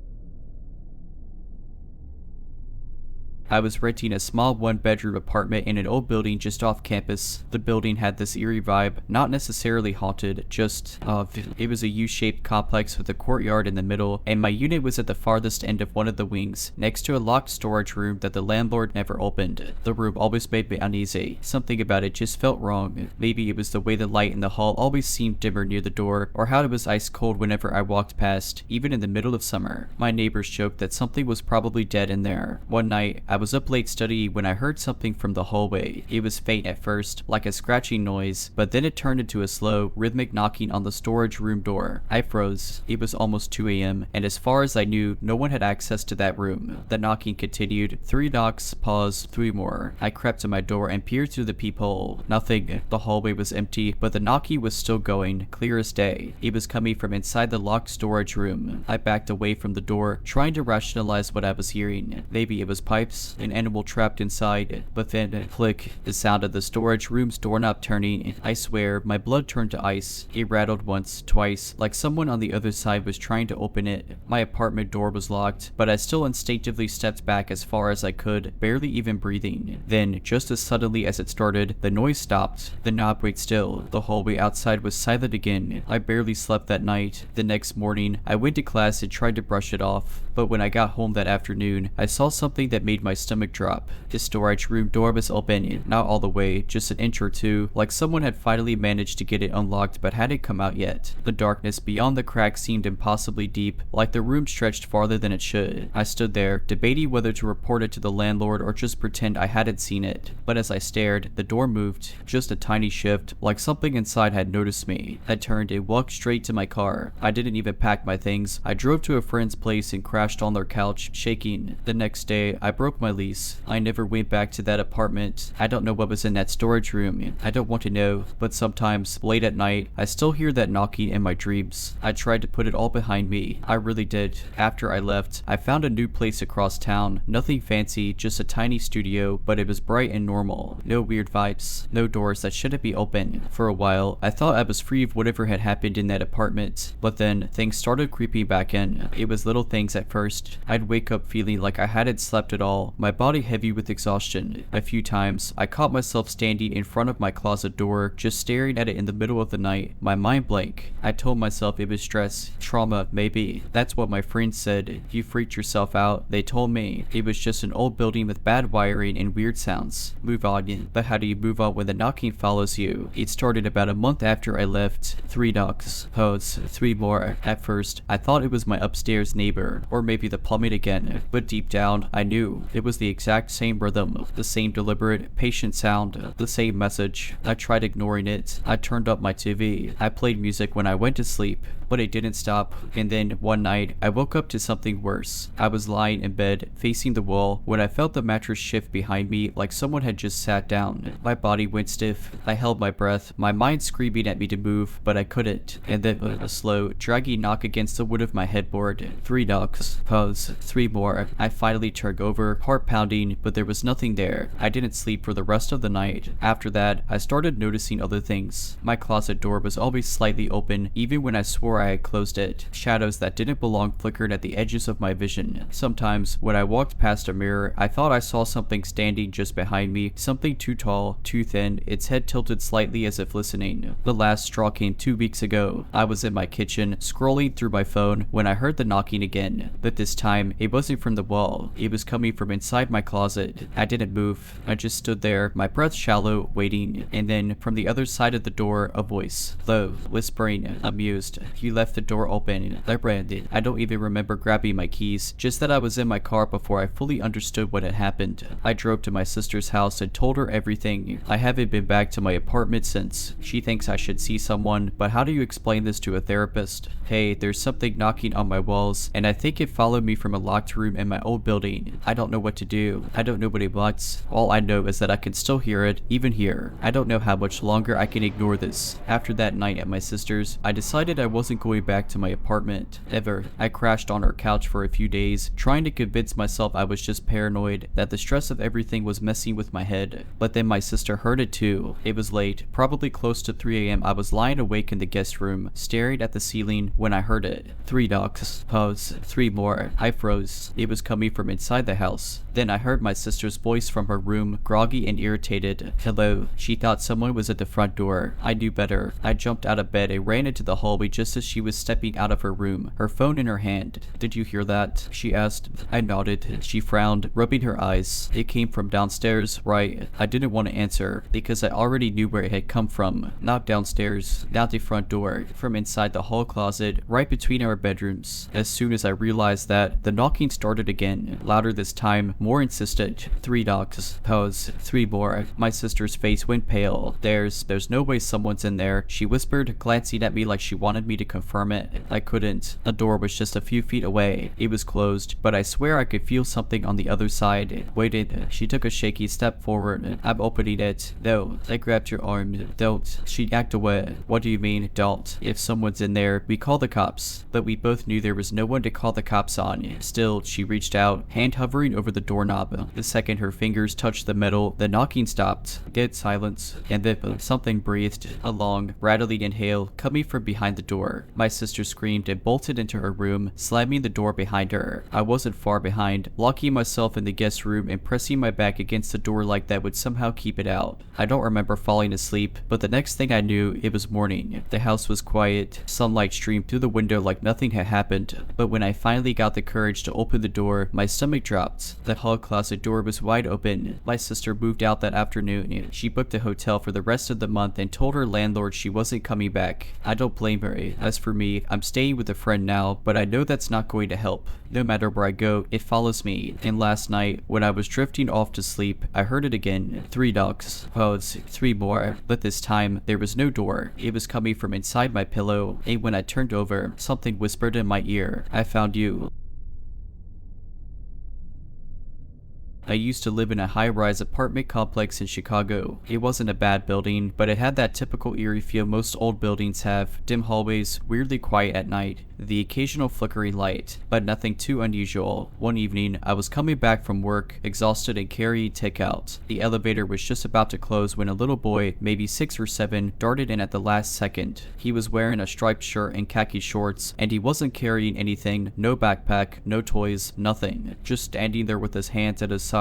Speaker 1: I was renting a small one-bedroom apartment in an old building just off campus. The building had this eerie vibe, not necessarily haunted, just it was a U-shaped complex with a courtyard in the middle, and my unit was at the farthest end of one of the wings, next to a locked storage room that the landlord never opened. The room always made me uneasy. Something about it just felt wrong. Maybe it was the way the light in the hall always seemed dimmer near the door, or how it was ice cold whenever I walked past, even in the middle of summer. My neighbors joked that something was probably dead in there. One night, I was up late studying when I heard something from the hallway. It was faint at first, like a scratching noise, but then it turned into a slow, rhythmic knocking on the storage room door. I froze. It was almost 2 a.m., and as far as I knew, no one had access to that room. The knocking continued. 3 knocks, pause, 3 more. I crept to my door and peered through the peephole. Nothing. The hallway was empty, but the knocking was still going, clear as day. It was coming from inside the locked storage room. I backed away from the door, trying to rationalize what I was hearing. Maybe it was pipes. was an animal trapped inside, but then, click, the sound of the storage room's doorknob turning. I swear, my blood turned to ice. It rattled once, twice, like someone on the other side was trying to open it. My apartment door was locked, but I still instinctively stepped back as far as I could, barely even breathing. Then, just as suddenly as it started, the noise stopped. The knob went still. The hallway outside was silent again. I barely slept that night. The next morning, I went to class and tried to brush it off, but when I got home that afternoon, I saw something that made my stomach drop. The storage room door was open, not all the way, just an inch or two, like someone had finally managed to get it unlocked but hadn't come out yet. The darkness beyond the crack seemed impossibly deep, like the room stretched farther than it should. I stood there, debating whether to report it to the landlord or just pretend I hadn't seen it. But as I stared, the door moved, just a tiny shift, like something inside had noticed me. I turned and walked straight to my car. I didn't even pack my things. I drove to a friend's place and crashed on their couch, shaking. The next day, I broke my lease. I never went back to that apartment. I don't know what was in that storage room. I don't want to know, but sometimes, late at night, I still hear that knocking in my dreams. I tried to put it all behind me. I really did. After I left, I found a new place across town. Nothing fancy, just a tiny studio, but it was bright and normal. No weird vibes. No doors that shouldn't be open. For a while, I thought I was free of whatever had happened in that apartment, but then things started creeping back in. It was little things at first. I'd wake up feeling like I hadn't slept at all, my body heavy with exhaustion. A few times, I caught myself standing in front of my closet door, just staring at it in the middle of the night, my mind blank. I told myself it was stress, trauma, maybe. That's what my friends said. You freaked yourself out. They told me it was just an old building with bad wiring and weird sounds. Move on. But how do you move on when the knocking follows you? It started about a month after I left. 3 knocks, pose, 3 more. At first, I thought it was my upstairs neighbor, or maybe the plumbing again, but deep down, I knew it was the exact same rhythm, the same deliberate, patient sound, the same message. I tried ignoring it. I turned up my TV. I played music when I went to sleep, but it didn't stop. And then one night, I woke up to something worse. I was lying in bed, facing the wall, when I felt the mattress shift behind me like someone had just sat down. My body went stiff. I held my breath, my mind screaming at me to move, but I couldn't. And then a slow, draggy knock against the wood of my headboard. 3 knocks, pause, 3 more. I finally turned over, heart pounding, but there was nothing there. I didn't sleep for the rest of the night. After that, I started noticing other things. My closet door was always slightly open, even when I swore I had closed it. Shadows that didn't belong flickered at the edges of my vision. Sometimes, when I walked past a mirror, I thought I saw something standing just behind me, something too tall, too thin, its head tilted slightly as if listening. The last straw came 2 weeks ago. I was in my kitchen, scrolling through my phone, when I heard the knocking again. But this time, it wasn't from the wall. It was coming from inside my closet. I didn't move. I just stood there, my breath shallow, waiting. And then, from the other side of the door, a voice. Low, whispering, amused. You left the door open. I ran it. I don't even remember grabbing my keys, just that I was in my car before I fully understood what had happened. I drove to my sister's house and told her everything. I haven't been back to my apartment since. She thinks I should see someone, but how do you explain this to a therapist? Hey, there's something knocking on my walls, and I think it followed me from a locked room in my old building. I don't know what to do. I don't know what it wants. All I know is that I can still hear it, even here. I don't know how much longer I can ignore this. After that night at my sister's, I decided I wasn't going back to my apartment, ever. I crashed on her couch for a few days, trying to convince myself I was just paranoid, that the stress of everything was messing with my head. But then my sister heard it too. It was late, probably close to 3 a.m. I was lying awake in the guest room, staring at the ceiling when I heard it. 3 knocks, pause, 3 more. I froze. It was coming from inside the house. Then I heard my sister's voice from her room, groggy and irritated. Hello. She thought someone was at the front door. I knew better. I jumped out of bed and ran into the hallway just as she was stepping out of her room, her phone in her hand. Did you hear that? She asked. I nodded. She frowned, rubbing her eyes. It came from downstairs, right? I didn't want to answer, because I already knew where it had come from. Not downstairs, not the front door, from inside the hall closet, right between our bedrooms. As soon as I realized that, the knocking started again, louder this time, more insistent. 3 knocks, pause, 3 more. My sister's face went pale. There's no way someone's in there, she whispered, glancing at me like she wanted me to come confirm it. I couldn't. The door was just a few feet away. It was closed, but I swear I could feel something on the other side. Waited. She took a shaky step forward. I'm opening it. No. I grabbed your arm. Don't. She yacked away. What do you mean, don't? If someone's in there, we call the cops. But we both knew there was no one to call the cops on. Still, she reached out, hand hovering over the doorknob. The second her fingers touched the metal, the knocking stopped. Dead silence. And then something breathed. A long, rattling inhale coming from behind the door. My sister screamed and bolted into her room, slamming the door behind her. I wasn't far behind, locking myself in the guest room and pressing my back against the door like that would somehow keep it out. I don't remember falling asleep, but the next thing I knew, it was morning. The house was quiet. Sunlight streamed through the window like nothing had happened. But when I finally got the courage to open the door, my stomach dropped. The hall closet door was wide open. My sister moved out that afternoon. She booked a hotel for the rest of the month and told her landlord she wasn't coming back. I don't blame her. As for me, I'm staying with a friend now, but I know that's not going to help. No matter where I go, it follows me. And last night, when I was drifting off to sleep, I heard it again. 3 knocks. Well, it's 3 more. But this time, there was no door. It was coming from inside my pillow. And when I turned over, something whispered in my ear. I found you. I used to live in a high-rise apartment complex in Chicago. It wasn't a bad building, but it had that typical eerie feel most old buildings have. Dim hallways, weirdly quiet at night, the occasional flickering light, but nothing too unusual. One evening, I was coming back from work, exhausted and carrying takeout. The elevator was just about to close when a little boy, maybe 6 or 7, darted in at the last second. He was wearing a striped shirt and khaki shorts, and he wasn't carrying anything, no backpack, no toys, nothing. Just standing there with his hands at his sides.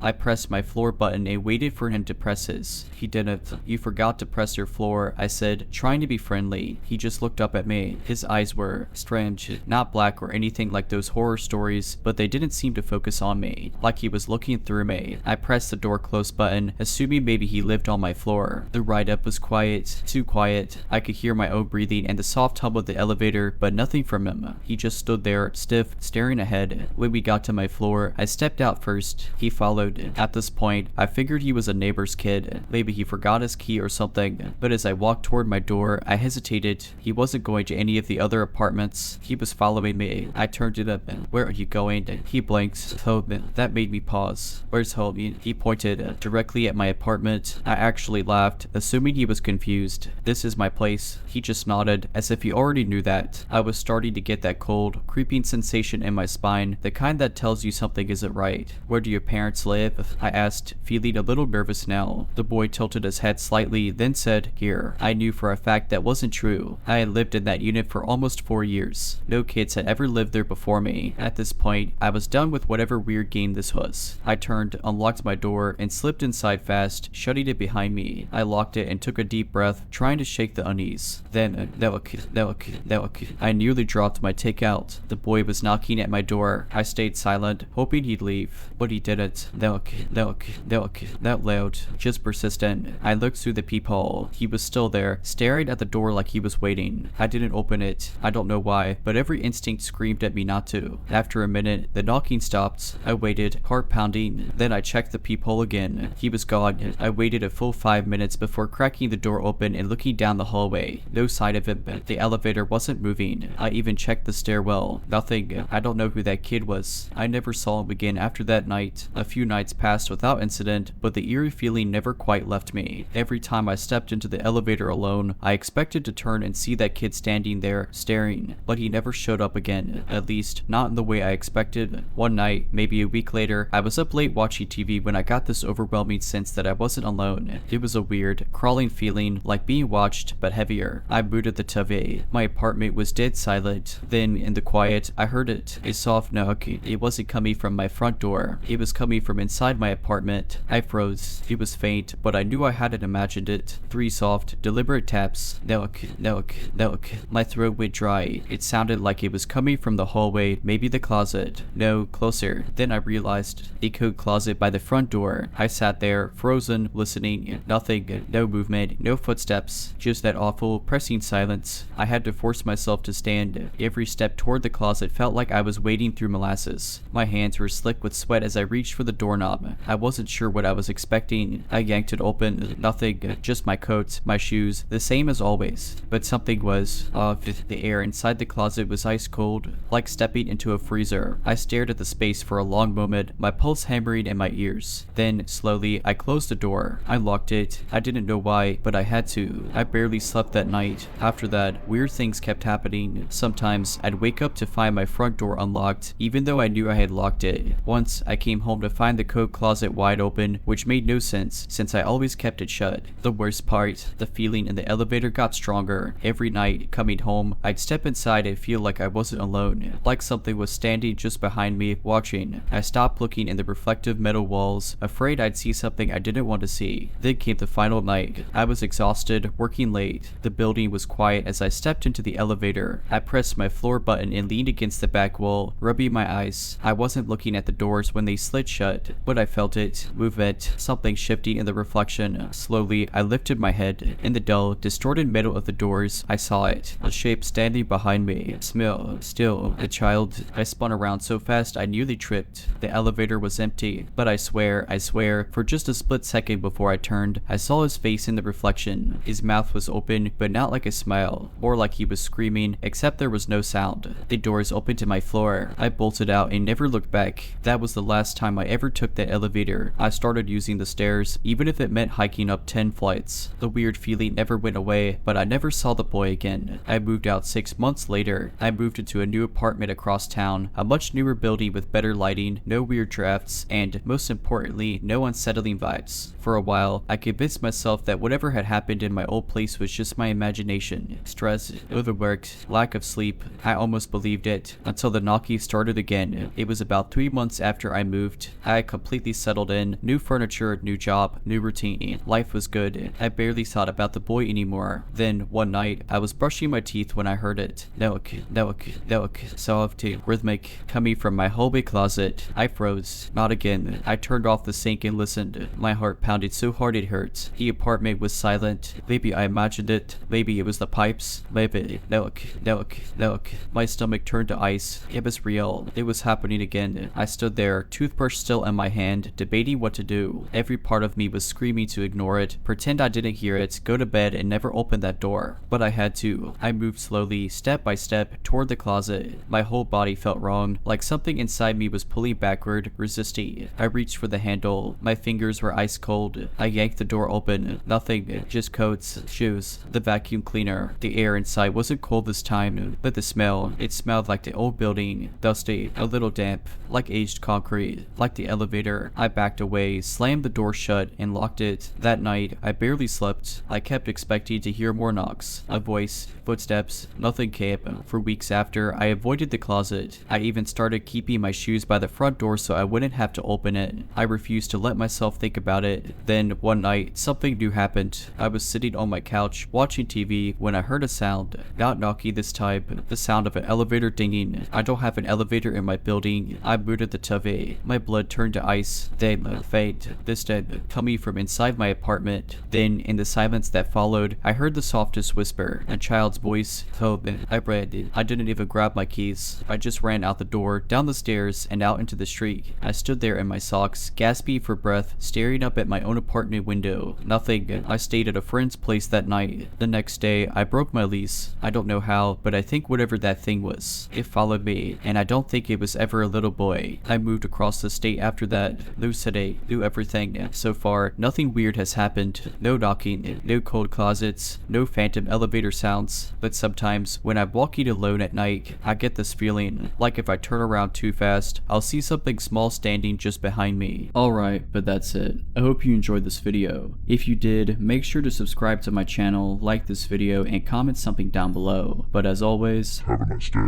Speaker 1: I pressed my floor button and waited for him to press his. He didn't. You forgot to press your floor, I said, trying to be friendly. He just looked up at me. His eyes were strange, not black or anything like those horror stories, but they didn't seem to focus on me, like he was looking through me. I pressed the door close button, assuming maybe he lived on my floor. The ride up was quiet, too quiet. I could hear my own breathing and the soft hum of the elevator, but nothing from him. He just stood there, stiff, staring ahead. When we got to my floor, I stepped out first. He followed. At this point, I figured he was a neighbor's kid. Maybe he forgot his key or something. But as I walked toward my door, I hesitated. He wasn't going to any of the other apartments. He was following me. I turned it up. Where are you going? He blinked. Home. That made me pause. Where's home? He pointed directly at my apartment. I actually laughed, assuming he was confused. This is my place. He just nodded, as if he already knew that. I was starting to get that cold, creeping sensation in my spine, the kind that tells you something isn't right. Where do your parents live? I asked, feeling a little nervous now. The boy tilted his head slightly, then said, here. I knew for a fact that wasn't true. I had lived in that unit for almost 4 years. No kids had ever lived there before me. At this point, I was done with whatever weird game this was. I turned, unlocked my door, and slipped inside fast, shutting it behind me. I locked it and took a deep breath, trying to shake the unease. Then, I nearly dropped my takeout. The boy was knocking at my door. I stayed silent, hoping he'd leave, but he didn't. That loud, just persistent. I looked through the peephole. He was still there, staring at the door like he was waiting. I didn't open it. I don't know why, but every instinct screamed at me not to. After a minute, the knocking stopped. I waited, heart pounding. Then I checked the peephole again. He was gone. I waited a full 5 minutes before cracking the door open and looking down the hallway. No sign of him. The elevator wasn't moving. I even checked the stairwell. Nothing. I don't know who that kid was. I never saw him again after that night. A few nights passed without incident, but the eerie feeling never quite left me. Every time I stepped into the elevator alone, I expected to turn and see that kid standing there, staring, but he never showed up again. At least, not in the way I expected. One night, maybe a week later, I was up late watching TV when I got this overwhelming sense that I wasn't alone. It was a weird, crawling feeling, like being watched, but heavier. I booted the TV. My apartment was dead silent. Then, in the quiet, I heard it. A soft knock. It wasn't coming from my front door. It was coming from inside my apartment. I froze. It was faint, but I knew I hadn't imagined it. 3 soft, deliberate taps. Knock. My throat went dry. It sounded like it was coming from the hallway, maybe the closet. No, closer. Then I realized. The coat closet by the front door. I sat there, frozen, listening. Nothing. No movement. No footsteps. Just that awful, pressing silence. I had to force myself to stand. Every step toward the closet felt like I was wading through molasses. My hands were slick with sweat as I reached reached for the doorknob. I wasn't sure what I was expecting. I yanked it open. Nothing, just my coat, my shoes, the same as always. But something was off. The air inside the closet was ice cold, like stepping into a freezer. I stared at the space for a long moment, my pulse hammering in my ears. Then, slowly, I closed the door. I locked it. I didn't know why, but I had to. I barely slept that night. After that, weird things kept happening. Sometimes, I'd wake up to find my front door unlocked, even though I knew I had locked it. Once, I came home to find the coat closet wide open, which made no sense since I always kept it shut. The worst part, the feeling in the elevator got stronger. Every night, coming home, I'd step inside and feel like I wasn't alone, like something was standing just behind me, watching. I stopped looking in the reflective metal walls, afraid I'd see something I didn't want to see. Then came the final night. I was exhausted, working late. The building was quiet as I stepped into the elevator. I pressed my floor button and leaned against the back wall, rubbing my eyes. I wasn't looking at the doors when they slid shut, but I felt it. Movement, something shifting in the reflection. Slowly, I lifted my head. In the dull, distorted metal of the doors, I saw it. A shape standing behind me. Still, the child. I spun around so fast I nearly tripped. The elevator was empty, but I swear, for just a split second before I turned, I saw his face in the reflection. His mouth was open, but not like a smile, more like he was screaming, except there was no sound. The doors opened to my floor. I bolted out and never looked back. That was the last time I ever took that elevator. I started using the stairs, even if it meant hiking up 10 flights. The weird feeling never went away, but I never saw the boy again. I moved out 6 months later. I moved into a new apartment across town, a much newer building with better lighting, no weird drafts, and most importantly, no unsettling vibes. For a while, I convinced myself that whatever had happened in my old place was just my imagination. Stress, overworked, lack of sleep. I almost believed it, until the knocking started again. It was about 3 months after I moved. I had completely settled in, new furniture, new job, new routine. Life was good. I barely thought about the boy anymore. Then, one night, I was brushing my teeth when I heard it. Nelk, soft, rhythmic, coming from my hallway closet. I froze. Not again. I turned off the sink and listened. My heart pounded so hard it hurt. The apartment was silent. Maybe I imagined it. Maybe it was the pipes. Maybe. Nelk. My stomach turned to ice. It was real. It was happening again. I stood there, toothbrush still in my hand, debating what to do. Every part of me was screaming to ignore it, pretend I didn't hear it, go to bed and never open that door. But I had to. I moved slowly, step by step, toward the closet. My whole body felt wrong, like something inside me was pulling backward, resisting. I reached for the handle. My fingers were ice cold. I yanked the door open. Nothing, just coats, shoes, the vacuum cleaner. The air inside wasn't cold this time, but the smell, it smelled like the old building, dusty, a little damp, like aged concrete, like the elevator. I backed away, slammed the door shut, and locked it. That night, I barely slept. I kept expecting to hear more knocks, a voice, footsteps. Nothing came. For weeks after, I avoided the closet. I even started keeping my shoes by the front door so I wouldn't have to open it. I refused to let myself think about it. Then, one night, something new happened. I was sitting on my couch, watching TV, when I heard a sound. Not knocking this time, the sound of an elevator dinging. I don't have an elevator in my building. I booted the TV. My blood turned to ice. Then, faint, this time, coming from inside my apartment. Then, in the silence that followed, I heard the softest whisper, a child's voice. I ran. I didn't even grab my keys. I just ran out the door, down the stairs, and out into the street. I stood there in my socks, gasping for breath, staring up at my own apartment window. Nothing. I stayed at a friend's place that night. The next day, I broke my lease. I don't know how, but I think whatever that thing was, it followed me, and I don't think it was ever a little boy. I moved across the state after that. New city, new everything. So far, nothing weird has happened. No knocking, no cold closets, no phantom elevator sounds. But sometimes, when I'm walking alone at night, I get this feeling, like if I turn around too fast, I'll see something small standing just behind me. Alright, but that's it. I hope you enjoyed this video. If you did, make sure to subscribe to my channel, like this video, and comment something down below. But as always,
Speaker 2: Have a nice day.